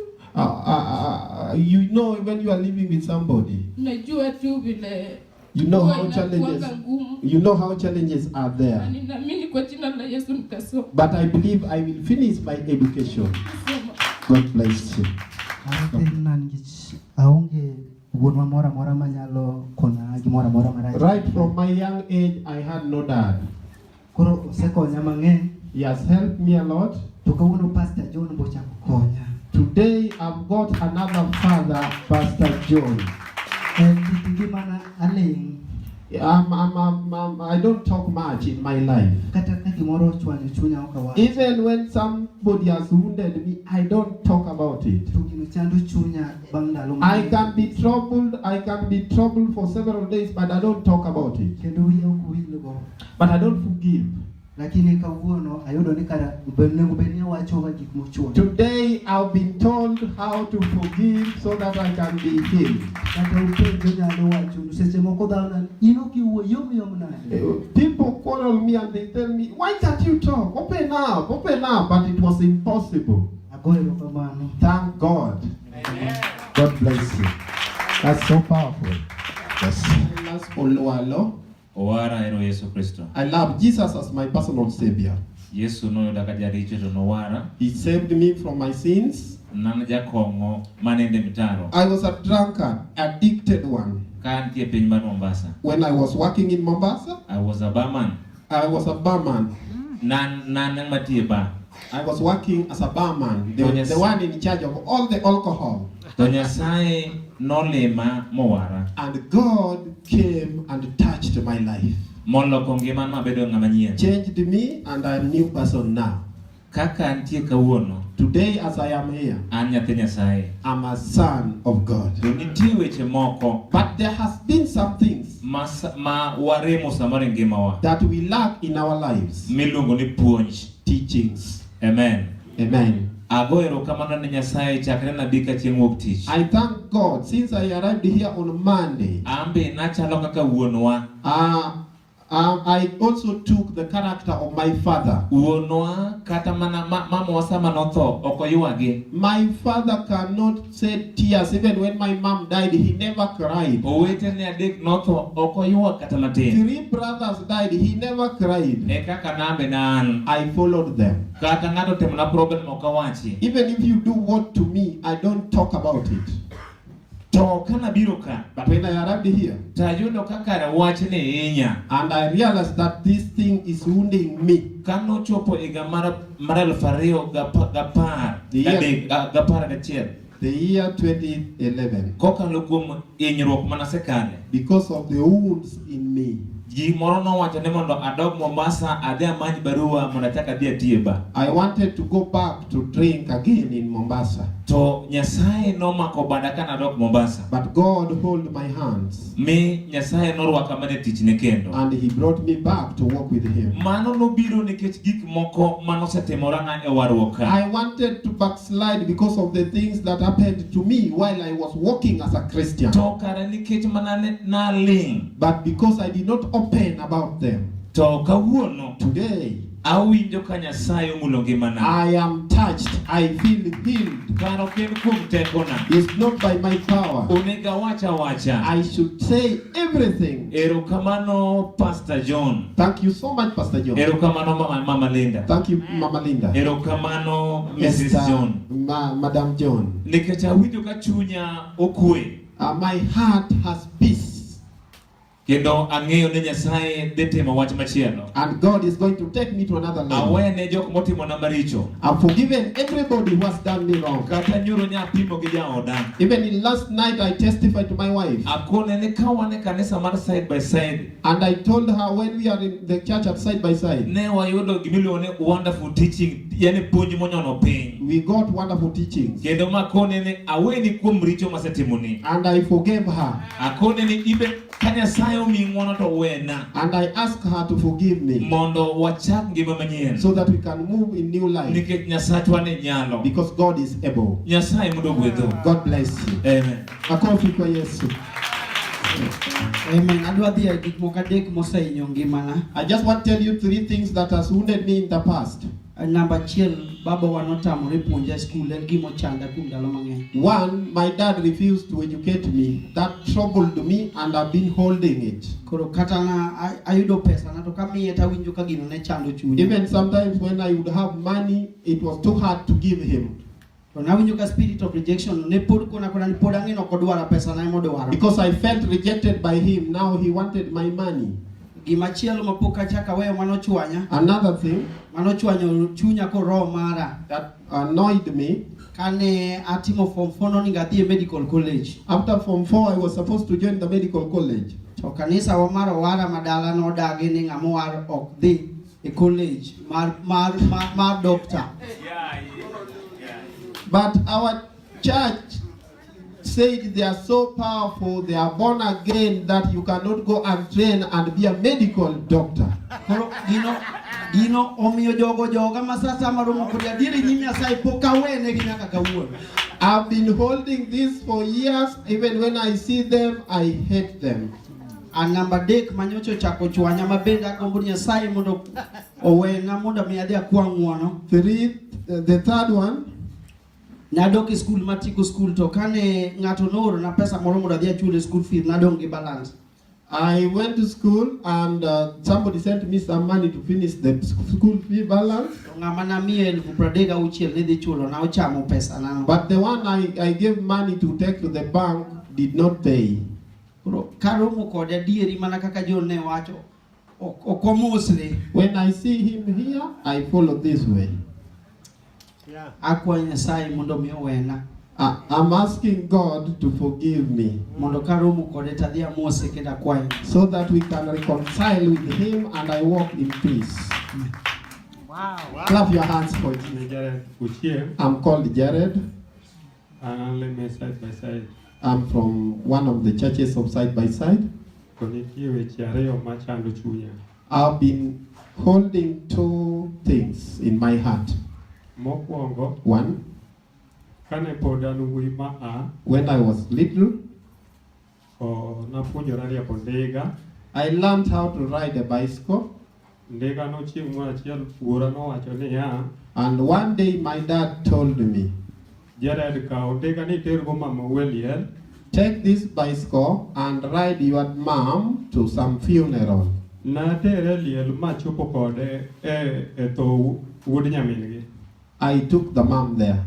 You know, when you are living with somebody, unajua tu vile you know huwa how challenges. inakuwanga ngumu. You know how challenges are Na there. ninaamini kwa jina la Yesu nitasoma. But I believe I will finish my education. God bless you. aonge wuonwa moro amora manyalo kona gimoro amora marach. Right from my young age, I had no dad. Koro osekonya mang'eny. He has helped me a lot. To kawuono Pastor John bochako konya. Today I've got another father, Pastor John. Ngimana aling. I don't talk much in my life. Even when somebody has wounded me, I don't talk about it. I can be troubled for several days, but I don't talk about it. But I don't forgive. Today I've been told how to forgive so that I can be healed. People quarrel me and they tell me, why can't you talk? Open up. But it was impossible. Thank God. Amen. God bless you. That's so powerful. Yes. Owara ero Yesu Kristo. I love Jesus as my personal savior. Yesu no dakaja richo to nowara. He saved me from my sins. Nanaja kongo manende mitaro. I was a drunkard, addicted one. Kanti piny mar Mombasa. When I was working in Mombasa, I was a barman. I was working as a barman, the one in charge of all the alcohol. And God came and touched my life. Changed me, and I'm a new person now. Today, as I am here, I'm a son of God. But there has been some things that we lack in our lives. Teachings. Amen. Amen. I thank God since I arrived here on Monday. I also took the character of my father. Uonwa kata mana mama wasama notho okoyuage. My father cannot shed tears even when my mom died. He never cried. Owetene adek notho okoyuag kata matin. 3 brothers died. He never cried. Ekaka nambe nan. I followed them. Kata ngado temna problem okawachi. Even if you do what to me, I don't talk about it. To kana biro ka. But when I arrived here, tayudo kaka wachne inya. And I realized that this thing is wounding me. Kano chopo iga mara fario gapar. Gapar gachiel. The year 2011. Koka lukum inyruok manasekane. Because of the wounds in me. Gimoro nowacho ni mondo adog Mombasa adhi amany barua mondo achak adhi atieba. I wanted to go back to drink again in Mombasa. To Nyasaye nomako bada kana adog Mombasa. But God hold my hands. Mi Nyasaye norwaka mane tichne kendo. And he brought me back to work with him. Mano nobiro nikech gik moko manosetimorana e warruok ka. I wanted to backslide because of the things that happened to me while I was walking as a Christian. To kara nikech mana naling. But because I did not open about them. To kawuono. Today. Awinjo ka Nyasaye omulo ngimana. I am touched. I feel healed. Karo ken kuom tekona. It's not by my power. Onega wacha. I should say everything. Erokamano Pastor John. Thank you so much, Pastor John. Erokamano Mama Linda. Thank you, Mama Linda. Erokamano Mrs. John. Madam John. Nikech awinjo ka chunya okwe. My heart has peace. Kendo ang'eyo ni Nyasaye dhi timo wach machielo. And God is going to take me to another level. Awene jok motimo na maricho. I've forgiven everybody who has done me wrong. Kata nyoro nyapimo gi jaoda. Even in last night I testified to my wife. Akone ni kawane kanisa mar side by side. And I told her when we are in the church at side by side. Ne wayudo gimiluongo ni wonderful teaching, yani puonj monyono piny. We got wonderful teachings. Kendo makone ni aweni kuom richo masetimoni. And I forgave her. Akone ni ibe Kanyasaye omi ng'wono to wena. And I asked her to forgive me. Mondo wachak ngima manyien. So that we can move in new life. Nikech Nyasachwa ne nyalo. Because God is able. Nyasaye mondo gwedho. God bless you. Amen. Akofi kwa Yesu. Amen. Adwa dhi e gik moko adek mosehinyo ngimana. I just want to tell you 3 things that has wounded me in the past. Number 1, baba wa notamore puonja school en gimo chanda kuom ndalo mang'eny. 1, my dad refused to educate me. That troubled me and I've been holding it. Koro kata na ayudo pesa na to kamiye tawinjo ka gino ne chando chunya. Even sometimes when I would have money, it was too hard to give him. To nawinjo ka spirit of rejection ne pod kona ni pod ang'eno kodwara pesa na modwaro. Because I felt rejected by him. Now he wanted my money. Gimachielo mapok achaka weyo manochwanya. Another thing manochwanyo chunya ko roho mara that annoyed me. Kane atimo form 4 noninga dhi e medical college. After form 4 I was supposed to join the medical college. To kanisa wa maro wara madala no dagi ni ngamo war ok dhi e college mar doctor. But our church said they are so powerful, they are born again, that you cannot go and train and be a medical doctor. Gino omiyo joga masasa maromo kodi adiri nyimi asai poka wene ginyaka kawuono. I've been holding this for years. Even when I see them, I hate them. And number 3 manyocho chako chwanya mabenda gombo Nyasaye mondo owena mondo mi adhi akwa ng'wono. The third one, nadok e school matiko school to kane ng'ato nooro na pesa moro mondo adhi achule school fee nadong gi balance. I went to school and somebody sent me some money to finish the school fee balance. Ng'ama na miye 36,000 ne dhi chulo na ochamo pesa na. But the one I gave money to take to the bank did not pay. Karomo kod adieri mana kaka John ne wacho okomosre. When I see him here, I follow this way. Akwa Nyasaye mondo mi owena. I'm asking God to forgive me. Mondo karomo kode tadhi amose kenda kwayo. So that we can reconcile with him and I walk in peace. Wow. Clap your hands for it. I'm called Jared. Side by side. I'm from one of the churches of Side by Side. I've been holding 2 things in my heart. One, when I was little, I learned how to ride a bicycle. Ndeka no chieng' moro achiel wuora nowacho niya, And one day my dad told me, Jared kaw ndeka ni tergo mama Weliel. take this bicycle and ride your mom to some funeral. Na tere liel machopo kode e tho wuod nyamingi. I took the mom there.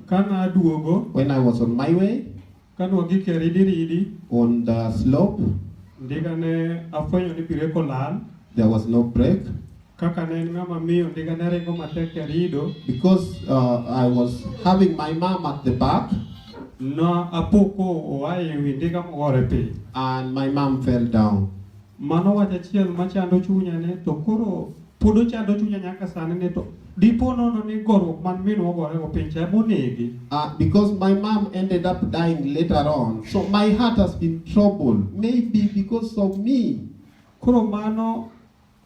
Kana duogo, When I was on my way, kanwa gi ridi on the slope, ndika ne afwenyo ni bireko lal. there was no brake. Kaka ne en ng'ama miyo ndika ne ringo matek e rido. Because I was having my mom at the back, Na apoko oaye ewi ndika mogore piny. and my mom fell down. Mano wach achiel machando chunya ne to koro pod ochando chunya nyaka sani ne to dipo nono ni goruok man minwa ogorego piny cha monegi. Because my mom ended up dying later on. So my heart has been troubled. Maybe because of me. Koro mano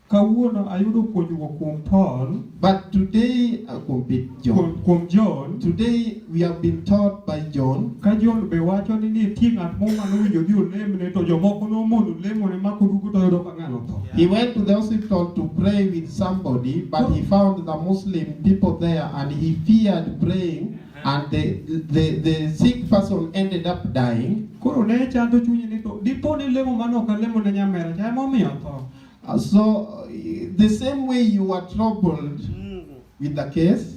kawuono ayudo puonjruok kuom Paul. But today, kuom John. Today we have been taught by John. Ka John be wacho ni nitie ng'at moro manowinjo dhi olemne to jomoko nomono lemone ma kodugo to yudo ka ng'ano tho. He went to the hospital to pray with somebody, but he found the Muslim people there and he feared praying, and the sick person ended up dying. Koro ne chando chunye ni to dipo ni lemo manok alemo ne nyamera cha emomiyo tho. So the same way you were troubled with the case,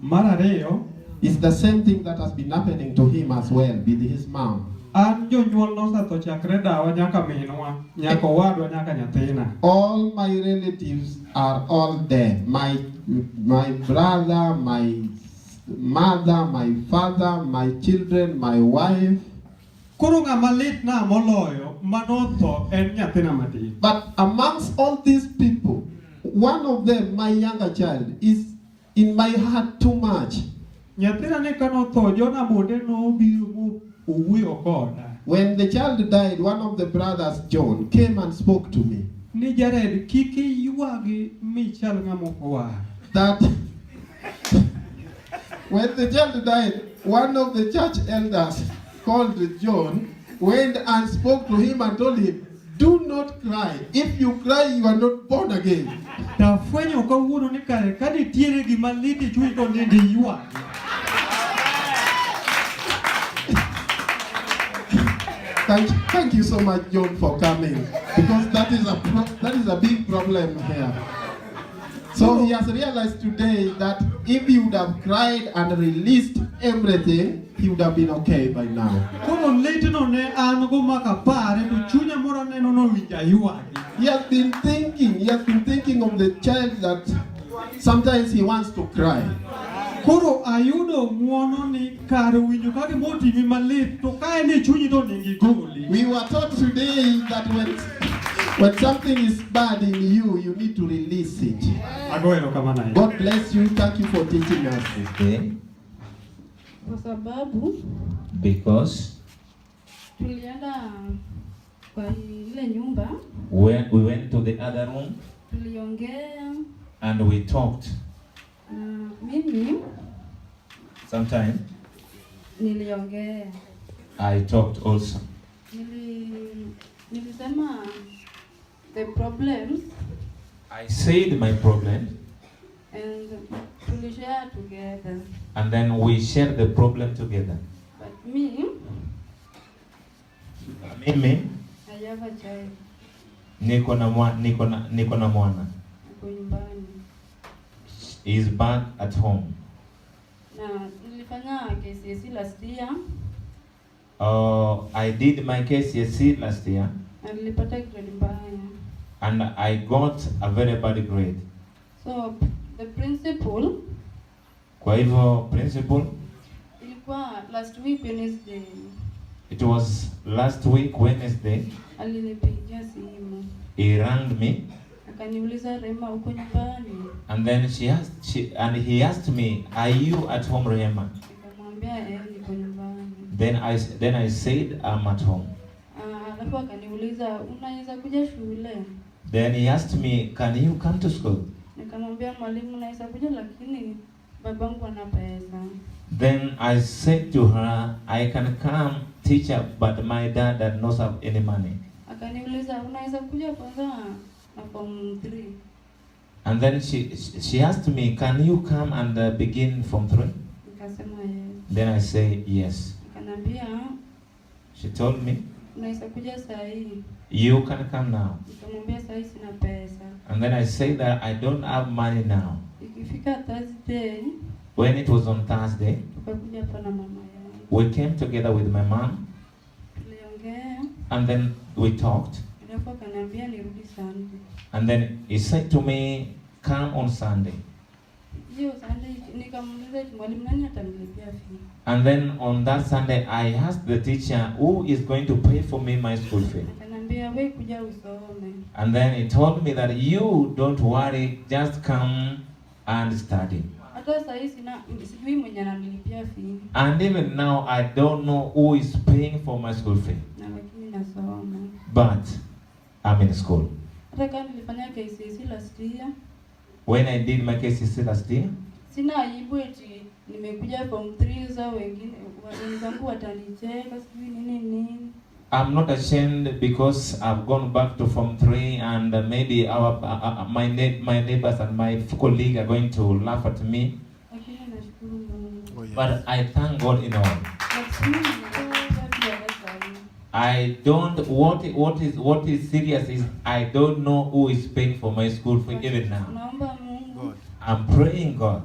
mar ariyo, is the same thing that has been happening to him as well with his mom. An jonyuol nosetho chakre dawa nyaka minwa, nyaka owadwa nyaka nyathina. All my relatives are all dead. My brother, my mother, my father, my children, my wife. Koro ng'ama lit na moloyo manotho en nyathina matin. But amongst all these people, one of them, my younger child, is in my heart too much. Nyathina ne kanotho, Jona bode nobiro mo owuoyo koda. When the child died, one of the brothers, John, came and spoke to me. Ni Jared, kik iywagi michal ng'ama ok owar. That when the child died, one of the church elders called John, went and spoke to him and told him, do not cry. If you cry, you are not born again. Tafwenyo kawuono ni kare ka nitiere gima lit e chunyi to nende iywagi. Thank you so much, John, for coming, because that is a big problem here. So he has realized today that if he would have cried and released everything, he would have been okay by now. He has been thinking of the child that sometimes he wants to cry. Koro ayudo muono ni kare winjo kake motimi malit to kae ne chunyi to nigi goli. We were taught today that when something is bad in you, you need to release it. God bless you. Thank you for teaching us. Okay. Kwa sababu Because tulienda kwa ile nyumba, when we went to the other room tuliongea and we talked. na mimi Sometime niliongea, I talked also. nilisema the problems I said my problem and tulishare together. and then we shared the problem together. But me, Mimi I have a child. niko na mwana. Ako nyumbani. He is back at home. Na nilifanya KCSE last year. I did my KCSE last year Na nilipata grade mbaya. and I got a very bad grade. So the principal Kwa hivyo principal, ilikuwa last week Wednesday. it was last week Wednesday, Alinipigia simu. he rang me Akaniuliza, Rema, uko nyumbani? and then he asked me, are you at home, Rehema? Nikamwambia niko nyumbani. Then I said, I'm at home. Alafu akaniuliza, unaweza kuja shule? Then he asked me, can you come to school? Nikamwambia mwalimu, naweza kuja lakini babangu ana pesa. Then I said to her, I can come, teacher, but my dad does not have any money. Akaniuliza unaweza kuja kwanza na form 3. And then she asked me, can you come and begin from 3? Nikasema yes. Then I say yes. Akanambia She told me, unaweza kuja saa hii. you can come now. Nikamwambia saa hii sina pesa. And then I say that I don't have money now. Ikifika Thursday, When it was on Thursday, tukakuja hapa na mama yangu. we came together with my mom, Tuliongea, and then we talked. alafu akaniambia nirudi Sunday. And then he said to me, come on Sunday. Hiyo Sunday nikamuuliza mwalimu nani atanilipia fee? And then on that Sunday, I asked the teacher, who is going to pay for me my school fee? Akaniambia wewe kuja usome. And then he told me that you don't worry, just come and study. Hata saa hii sijui mwenye ananilipia fee. And even now, I don't know who is paying for my school fee. Na lakini nasoma. But I'm in school. Hata kama nilifanya KCSE last year, When I did my KCSE last year, sina aibu eti nimekuja form 3 za wenzangu watanicheka sijui nini. I'm not ashamed because I've gone back to Form 3 and maybe my neighbors and my colleague are going to laugh at me. Lakini nashukuru Mungu. But I thank God in all. I don't, what is serious is I don't know who is paying for my school fee even now. Naomba Mungu I'm praying God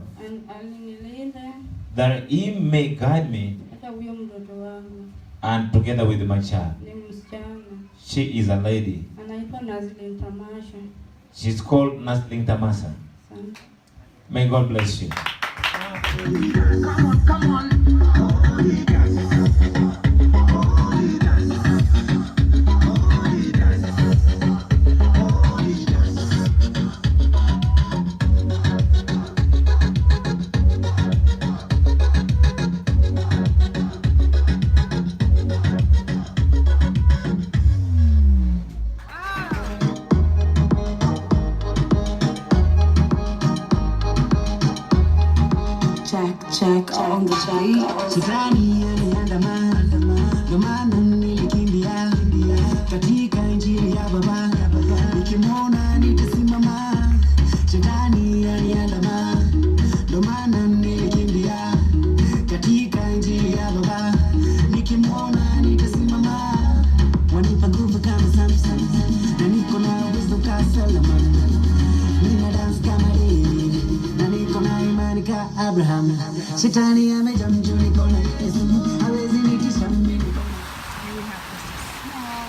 alinilinde that He may guide me hata huyo mtoto wangu and together with my child. ni msichana. She is a lady. Anaitwa Nazlin Tamasha. She's called Naslin Tamasa. Asante. May God bless you. Come on. Check on the beat. Shetani aliandamana, ndio maana nilikimbia katika injili ya Baba, nikimwona nitasimama. Shetani aliandamana, ndio maana nilikimbia katika injili ya Baba, nikimwona nitasimama. Wanipa nguvu kama Samson, na niko na uwezo kama Solomon. Nina dance kama David, na niko na imani kama Abraham. Shetani amejaa mjini, niko na Yesu, hawezi nitisha mimi. You have just a small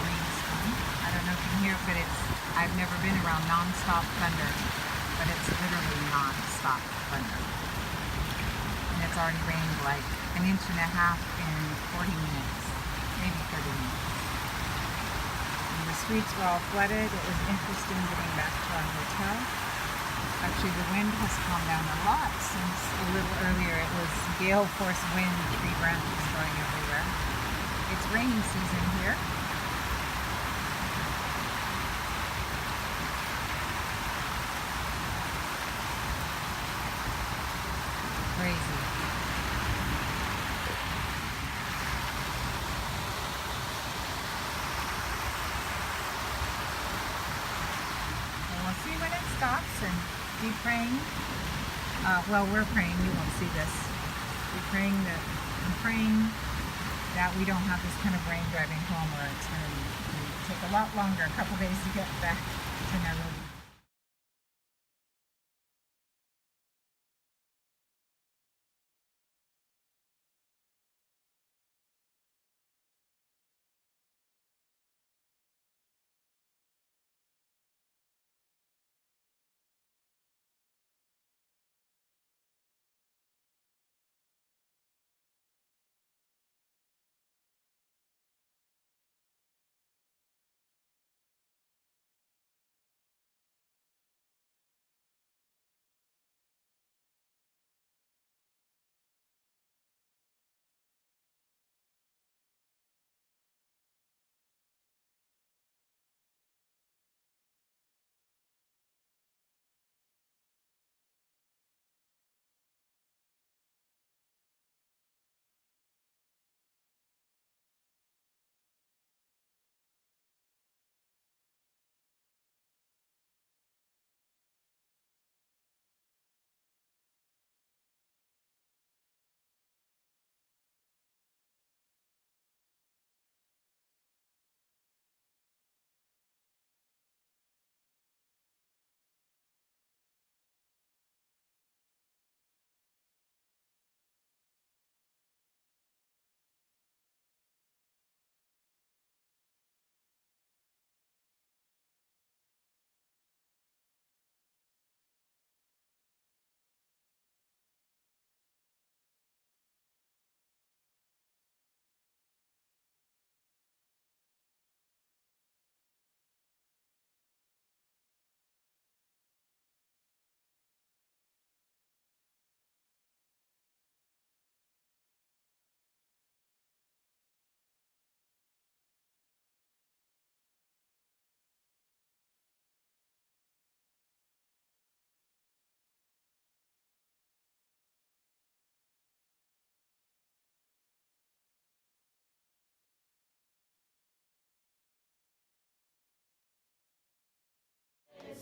rainstorm. I don't know if you can hear it, but I've never been around non-stop thunder, but it's literally non-stop thunder. And it's already rained like 1.5 inches in 40 minutes, maybe 30 minutes. And the streets were all flooded. It was interesting getting back to our hotel. Actually, the wind has calmed down a lot since a little earlier it was gale force wind, tree branches going everywhere. It's rainy season here. Crazy. And we'll see when it stops and be praying. Well, we're praying. You won't see this. I'm praying that we don't have this kind of rain driving home, or it's going to take a lot longer, a couple days to get back to Nairobi.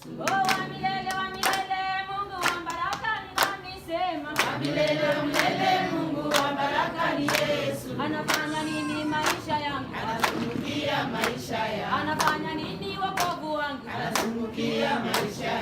Oh, wa milele Mungu wa baraka ninamsema. Wa milele Mungu wa baraka ni Yesu. Anafanya nini maisha yangu? Anazungukia maisha yangu. Anafanya nini wokovu wangu? Anazungukia maisha yangu.